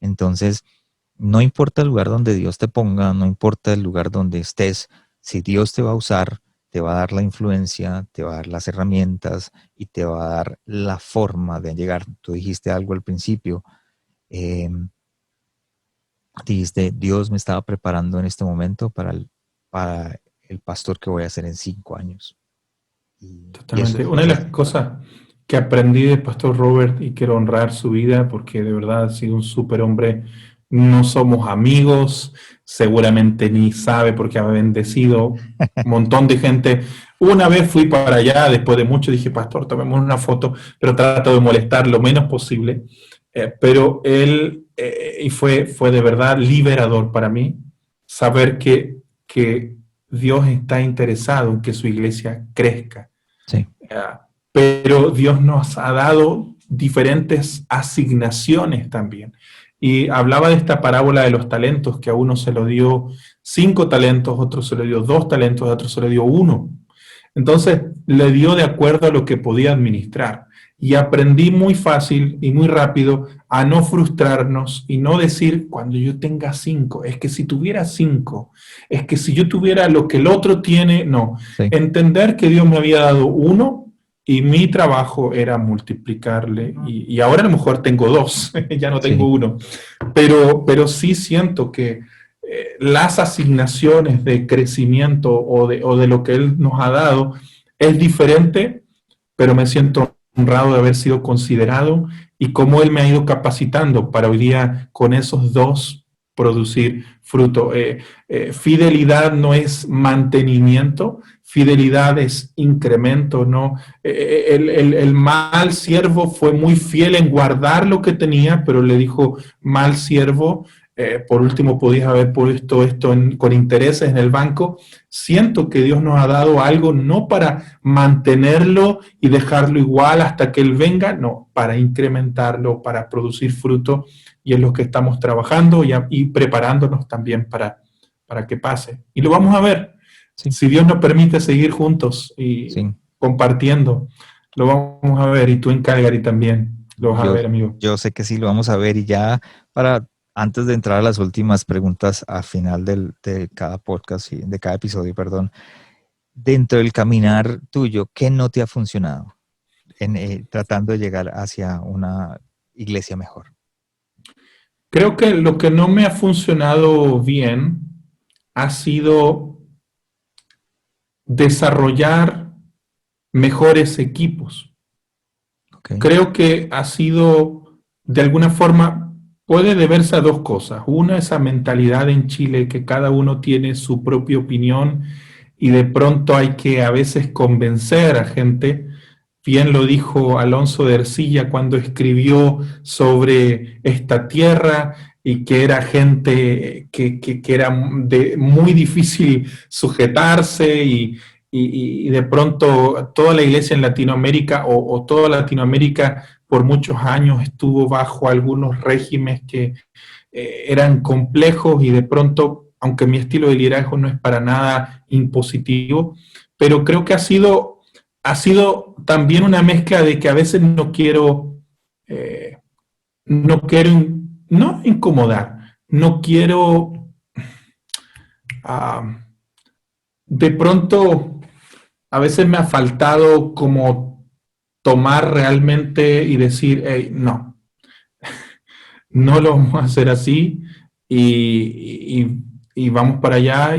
Entonces, no importa el lugar donde Dios te ponga, no importa el lugar donde estés, si Dios te va a usar, te va a dar la influencia, te va a dar las herramientas y te va a dar la forma de llegar. Tú dijiste algo al principio, eh, dijiste, Dios me estaba preparando en este momento para el pastor que voy a ser en 5 años. Y Totalmente. Una de eso es las importante. cosas que aprendí del pastor Robert, y quiero honrar su vida porque de verdad ha sido un súper hombre. No somos amigos, seguramente ni sabe porque ha bendecido un montón de gente. Una vez fui para allá, después de mucho dije, pastor, tomemos una foto, pero trato de molestar lo menos posible. Pero él, y fue de verdad liberador para mí, saber que Dios está interesado en que su iglesia crezca. Sí, Pero Dios nos ha dado diferentes asignaciones también. y hablaba de esta parábola de los talentos, que a uno se lo dio 5 talentos, a otro se le dio 2 talentos, a otro se le dio uno. Entonces le dio de acuerdo a lo que podía administrar. Y aprendí muy fácil y muy rápido a no frustrarnos y no decir cuando yo tenga 5, es que si tuviera 5, es que si yo tuviera lo que el otro tiene, no. Sí, Entender que Dios me había dado uno y mi trabajo era multiplicarle y ahora a lo mejor tengo 2, ya no tengo sí, uno, pero sí siento que las asignaciones de crecimiento o de lo que Él nos ha dado es diferente, pero me siento honrado de haber sido considerado y cómo Él me ha ido capacitando para hoy día con esos dos producir fruto. Fidelidad no es mantenimiento, fidelidad es incremento, ¿no? El mal siervo fue muy fiel en guardar lo que tenía, pero le dijo, mal siervo, por último podías haber puesto esto con intereses en el banco. Siento que Dios nos ha dado algo no para mantenerlo y dejarlo igual hasta que Él venga, no, para incrementarlo, para producir fruto, y es lo que estamos trabajando y preparándonos también para que pase. Y lo vamos a ver, sí, si Dios nos permite seguir juntos y sí. compartiendo, lo vamos a ver, y tú en Calgary también lo vas a Yo, ver, amigo. yo sé que sí lo vamos a ver y ya para antes de entrar a las últimas preguntas al final de cada podcast, de cada episodio, perdón, dentro del caminar tuyo, ¿qué no te ha funcionado en tratando de llegar hacia una iglesia mejor? Creo que lo que no me ha funcionado bien ha sido desarrollar mejores equipos. Okay. Creo que ha sido, de alguna forma, puede deberse a dos cosas. Una, esa mentalidad en Chile que cada uno tiene su propia opinión y de pronto hay que a veces convencer a gente. Bien lo dijo Alonso de Ercilla cuando escribió sobre esta tierra y que era gente que era muy difícil sujetarse y de pronto toda la iglesia en Latinoamérica o toda Latinoamérica por muchos años estuvo bajo algunos regímenes que eran complejos y de pronto, aunque mi estilo de liderazgo no es para nada impositivo, pero creo que ha sido también una mezcla de que a veces eh, no quiero, no incomodar, no quiero, uh, de pronto, a veces me ha faltado como tomar realmente y decir, hey, no, no lo vamos a hacer así y vamos para allá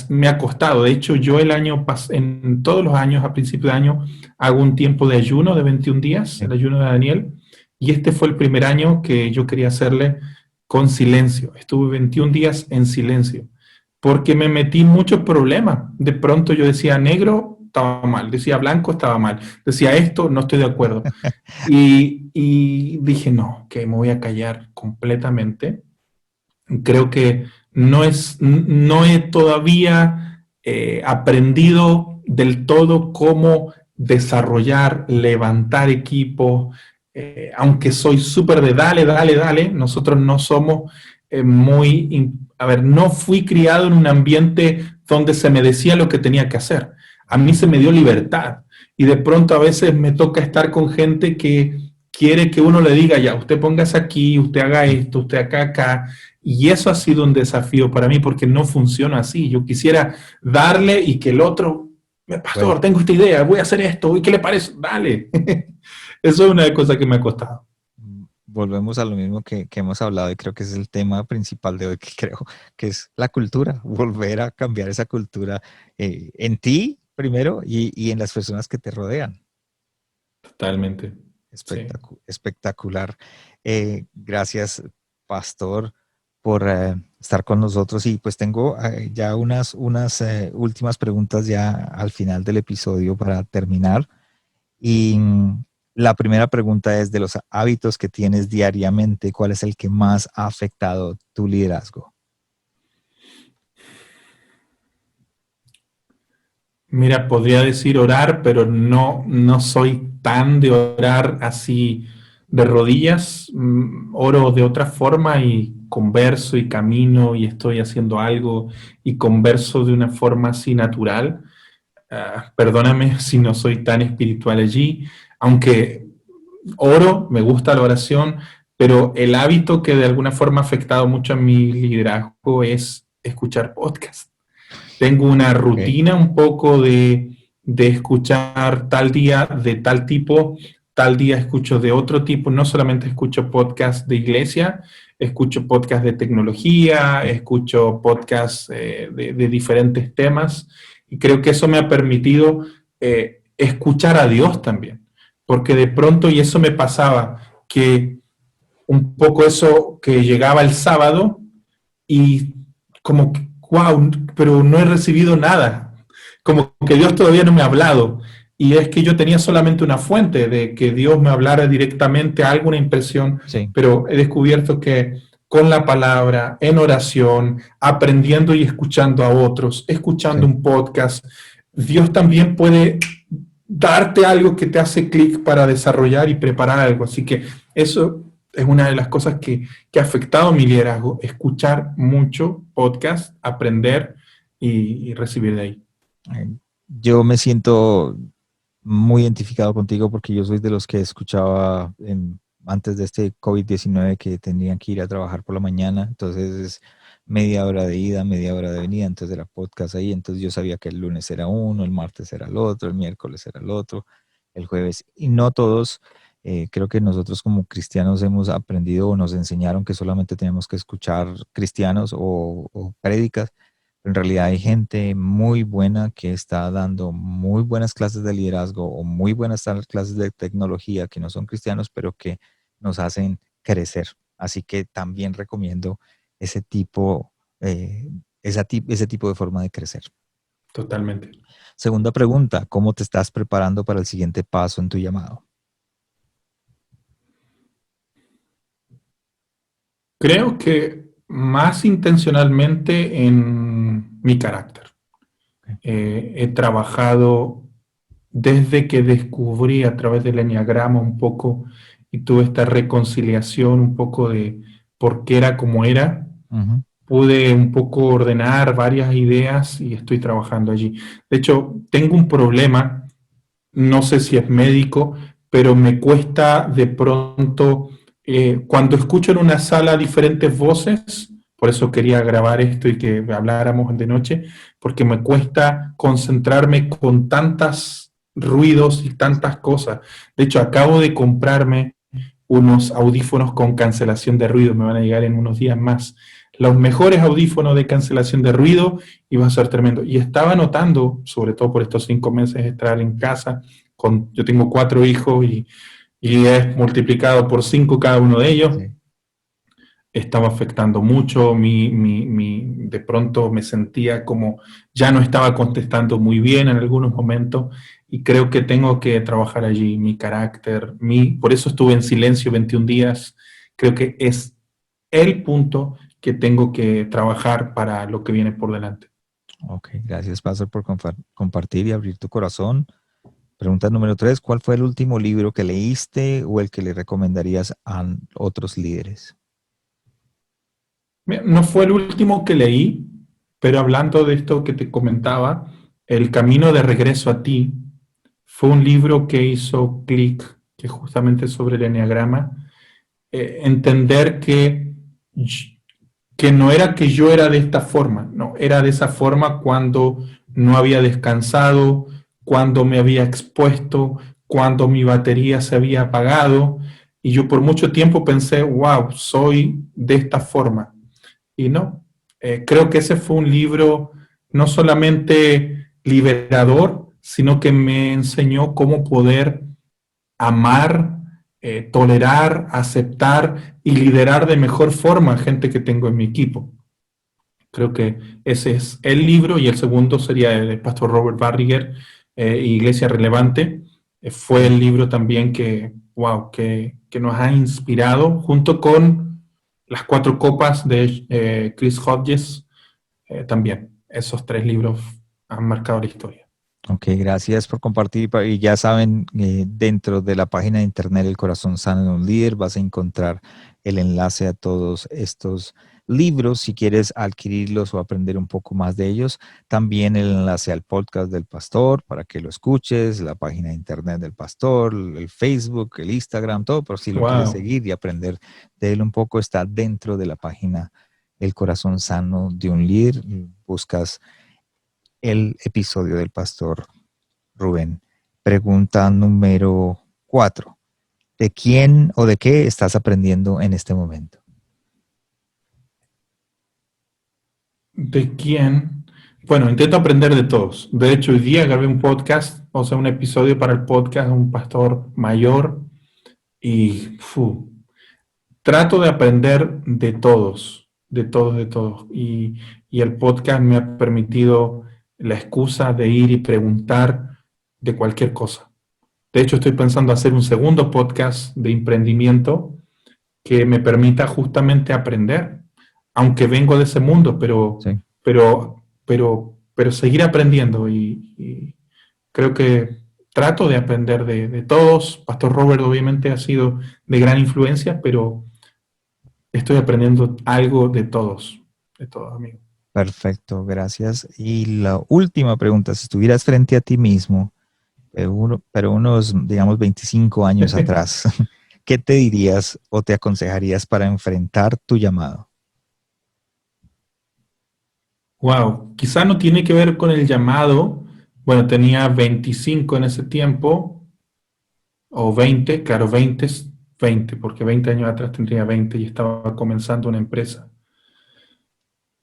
me ha costado. De hecho, yo en todos los años, a principio de año, hago un tiempo de ayuno de 21 días, el Sí. ayuno de Daniel, y este fue el primer año que yo quería hacerle con silencio. Estuve 21 días en silencio, porque me metí en muchos problemas. De pronto yo decía negro, estaba mal, decía blanco, estaba mal, decía esto, no estoy de acuerdo. Y dije, no, que me voy a callar completamente. Creo que no he todavía aprendido del todo cómo desarrollar, levantar equipos, aunque soy súper de dale, dale, dale, nosotros no somos a ver, no fui criado en un ambiente donde se me decía lo que tenía que hacer. A mí se me dio libertad y de pronto a veces me toca estar con gente que quiere que uno le diga, ya, usted póngase aquí, usted haga esto, usted acá. Y eso ha sido un desafío para mí porque no funciona así. Yo quisiera darle y que el otro, Bueno, pastor, tengo esta idea, voy a hacer esto, ¿y qué le parece? Dale. Eso es una de las cosas que me ha costado. volvemos a lo mismo que hemos hablado y creo que ese es el tema principal de hoy que creo que es la cultura, volver a cambiar esa cultura en ti primero y en las personas que te rodean. Totalmente. Sí. Espectacular. Gracias, Pastor, por estar con nosotros. Y pues tengo ya unas últimas preguntas ya al final del episodio para terminar. Y la primera pregunta es de los hábitos que tienes diariamente, ¿cuál es el que más ha afectado tu liderazgo? Mira, podría decir orar, pero no soy tan de orar así de rodillas, oro de otra forma y converso y camino y estoy haciendo algo y converso de una forma así natural. Perdóname si no soy tan espiritual allí, aunque oro, me gusta la oración, pero el hábito que de alguna forma ha afectado mucho a mi liderazgo es escuchar podcast. Tengo una Ok. rutina un poco de escuchar tal día de tal tipo, tal día escucho de otro tipo, no solamente escucho podcast de iglesia, escucho podcast de tecnología, escucho podcast de diferentes temas, y creo que eso me ha permitido escuchar a Dios también, porque de pronto, y eso me pasaba, que un poco eso que llegaba el sábado y como que, wow, pero no he recibido nada, como que Dios todavía no me ha hablado. Y es que yo tenía solamente una fuente de que Dios me hablara directamente, alguna impresión, Sí, pero he descubierto que con la palabra, en oración, aprendiendo y escuchando a otros, escuchando sí. un podcast, Dios también puede darte algo que te hace clic para desarrollar y preparar algo. Así que eso es una de las cosas que ha afectado mi liderazgo, escuchar mucho podcast, aprender y recibir de ahí. Eh, Yo me siento muy identificado contigo porque yo soy de los que escuchaba antes de este COVID-19 que tenían que ir a trabajar por la mañana, entonces es media hora de ida, media hora de venida, entonces era podcast ahí, entonces yo sabía que el lunes era uno, el martes era el otro, el miércoles era el otro, el jueves, y no todos, creo que nosotros como cristianos hemos aprendido o nos enseñaron que solamente tenemos que escuchar cristianos o prédicas, en realidad hay gente muy buena que está dando muy buenas clases de liderazgo o muy buenas clases de tecnología que no son cristianos, pero que nos hacen crecer. Así que también recomiendo ese tipo, ese tipo de forma de crecer. Totalmente. Segunda pregunta, ¿cómo te estás preparando para el siguiente paso en tu llamado? Creo que más intencionalmente en mi carácter. Ok. He trabajado desde que descubrí a través del enneagrama un poco y tuve esta reconciliación un poco de por qué era como era, Ujú. pude un poco ordenar varias ideas y estoy trabajando allí. De hecho, tengo un problema, no sé si es médico, pero me cuesta de pronto, cuando escucho en una sala diferentes voces, por eso quería grabar esto y que habláramos de noche, porque me cuesta concentrarme con tantos ruidos y tantas cosas. De hecho, acabo de comprarme unos audífonos con cancelación de ruido, me van a llegar en unos días más. Los mejores audífonos de cancelación de ruido y va a ser tremendo. Y estaba notando, sobre todo por estos 5 meses de estar en casa, yo tengo 4 hijos y es multiplicado por 5 cada uno de ellos, Sí. estaba afectando mucho, de pronto me sentía como ya no estaba contestando muy bien en algunos momentos y creo que tengo que trabajar allí mi carácter, por eso estuve en silencio 21 días, creo que es el punto que tengo que trabajar para lo que viene por delante. Ok, gracias, Pastor, por compartir y abrir tu corazón. Pregunta número 3, ¿cuál fue el último libro que leíste o el que le recomendarías a otros líderes? No fue el último que leí, pero hablando de esto que te comentaba, El camino de regreso a ti fue un libro que hizo clic, que justamente sobre el enneagrama, entender que no era que yo era de esta forma, no, era de esa forma cuando no había descansado, cuando me había expuesto, cuando mi batería se había apagado, y yo por mucho tiempo pensé, wow, soy de esta forma. Y no, creo que ese fue un libro no solamente liberador, sino que me enseñó cómo poder amar, tolerar, aceptar y liderar de mejor forma a gente que tengo en mi equipo. Creo que ese es el libro y el segundo sería el pastor Robert Barriger, Iglesia Relevante. Fue Sí. el libro también que, wow, que nos ha inspirado junto con Las Cuatro Copas de Chris Hodges también. Esos 3 libros han marcado la historia. Ok, gracias por compartir. Y ya saben, dentro de la página de internet El Corazón Sano de un Líder vas a encontrar el enlace a todos estos libros si quieres adquirirlos o aprender un poco más de ellos. También el enlace al podcast del pastor para que lo escuches, la página de internet del pastor, el Facebook, el Instagram, todo, por si lo quieres Wow. seguir y aprender de él un poco, está dentro de la página El Corazón Sano de un Líder. Buscas el episodio del pastor Rubén. Pregunta número 4. ¿De quién o de qué estás aprendiendo en este momento? ¿De quién? Bueno, intento aprender de todos. De hecho, hoy día grabé un podcast, o sea, un episodio para el podcast de un pastor mayor y trato de aprender de todos, de todos, de todos. Y el podcast me ha permitido la excusa de ir y preguntar de cualquier cosa. De hecho, estoy pensando hacer un segundo podcast de emprendimiento que me permita justamente aprender, aunque vengo de ese mundo, Sí, pero seguir aprendiendo y creo que trato de aprender de todos. Pastor Robert obviamente ha sido de gran influencia, pero estoy aprendiendo algo de todos, amigos. perfecto, gracias. Y la última pregunta, si estuvieras frente a ti mismo, pero unos, digamos, 25 años atrás, ¿qué te dirías o te aconsejarías para enfrentar tu llamado? Wow, quizá no tiene que ver con el llamado. Bueno, tenía 25 en ese tiempo, o 20, claro, 20 es 20, porque 20 años atrás tendría 20 y estaba comenzando una empresa.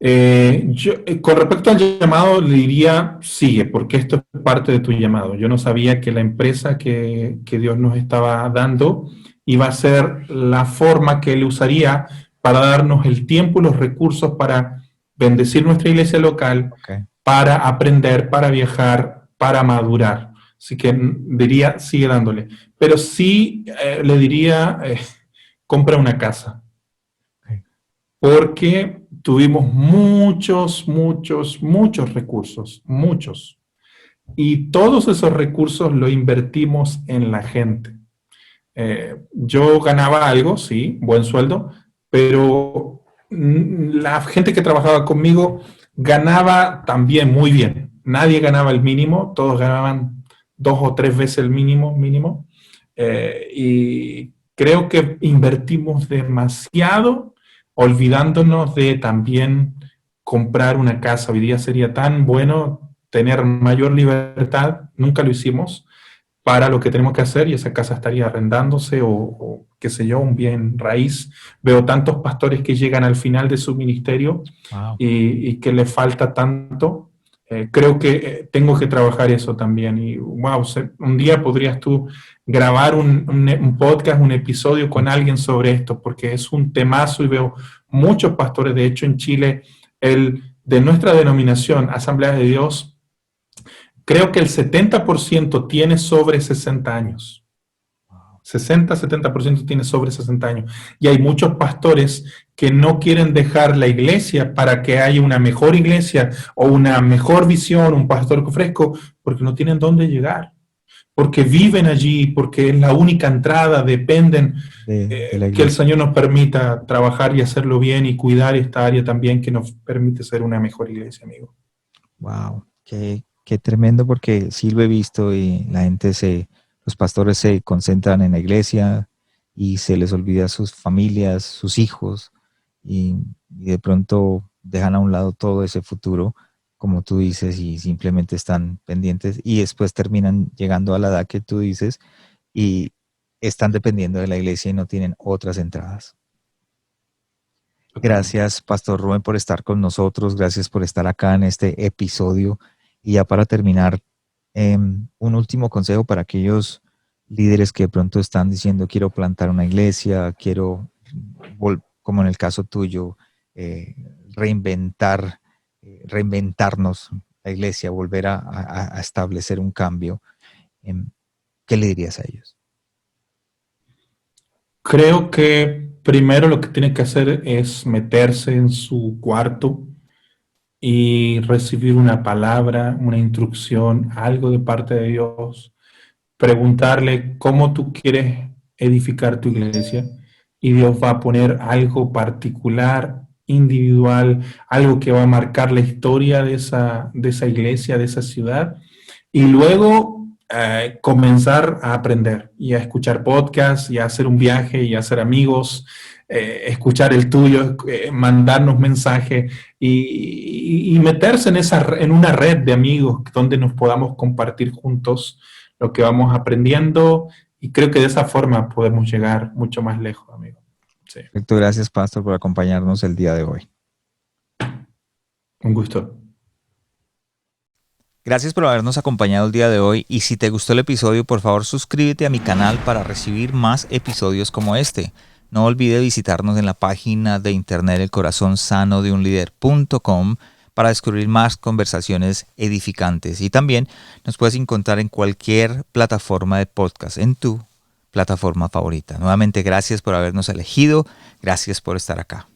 Con respecto al llamado, le diría, sigue, porque esto es parte de tu llamado. Yo no sabía que la empresa que Dios nos estaba dando iba a ser la forma que Él usaría para darnos el tiempo y los recursos para bendecir nuestra iglesia local, Ok, para aprender, para viajar, para madurar. Así que diría, sigue dándole. Pero sí le diría, compra una casa ok. porque tuvimos muchos recursos, muchos. Y todos esos recursos lo invertimos en la gente. Yo ganaba algo, sí, buen sueldo, pero la gente que trabajaba conmigo ganaba también muy bien. Nadie ganaba el mínimo, todos ganaban 2 o 3 veces el mínimo. Y creo que invertimos demasiado olvidándonos de también comprar una casa. Hoy día sería tan bueno tener mayor libertad, nunca lo hicimos para lo que tenemos que hacer y esa casa estaría arrendándose o qué sé yo, un bien raíz. Veo tantos pastores que llegan al final de su ministerio Wow. y que le falta tanto. Creo que tengo que trabajar eso también. Y wow, un día podrías tú grabar un podcast, un episodio con alguien sobre esto, porque es un temazo y veo muchos pastores, de hecho en Chile, de nuestra denominación, Asamblea de Dios, creo que el 70% tiene sobre 60 años. 60-70% tiene sobre 60 años. Y hay muchos pastores que no quieren dejar la iglesia para que haya una mejor iglesia o una mejor visión, un pastor fresco, porque no tienen dónde llegar, porque viven allí, porque es la única entrada, dependen De la que el iglesia. Señor nos permita trabajar y hacerlo bien y cuidar esta área también que nos permite ser una mejor iglesia, amigo. Wow, qué tremendo porque sí lo he visto y los pastores se concentran en la iglesia y se les olvida sus familias, sus hijos y de pronto dejan a un lado todo ese futuro, como tú dices, y simplemente están pendientes y después terminan llegando a la edad que tú dices y están dependiendo de la iglesia y no tienen otras entradas. Totalmente. Gracias, Pastor Rubén, por estar con nosotros. Gracias por estar acá en este episodio. Y ya para terminar, un último consejo para aquellos líderes que de pronto están diciendo, quiero plantar una iglesia, quiero, como en el caso tuyo, eh, reinventar, reinventarnos la iglesia, volver a establecer un cambio. ¿Qué le dirías a ellos? Creo que primero lo que tiene que hacer es meterse en su cuarto y recibir una palabra, una instrucción, algo de parte de Dios, preguntarle cómo tú quieres edificar tu iglesia y Dios va a poner algo particular, individual, algo que va a marcar la historia de esa iglesia, de esa ciudad y luego comenzar a aprender y a escuchar podcasts y a hacer un viaje y a hacer amigos, escuchar el tuyo, mandarnos mensajes y meterse en una red de amigos donde nos podamos compartir juntos lo que vamos aprendiendo y creo que de esa forma podemos llegar mucho más lejos, amigo. Sí, Perfecto, gracias, Pastor, por acompañarnos el día de hoy. un gusto. Gracias por habernos acompañado el día de hoy y si te gustó el episodio, por favor suscríbete a mi canal para recibir más episodios como este. No olvide visitarnos en la página de internet elcorazonsanodeunlider.com para descubrir más conversaciones edificantes y también nos puedes encontrar en cualquier plataforma de podcast, en tu plataforma favorita. Nuevamente, gracias por habernos elegido, gracias por estar acá.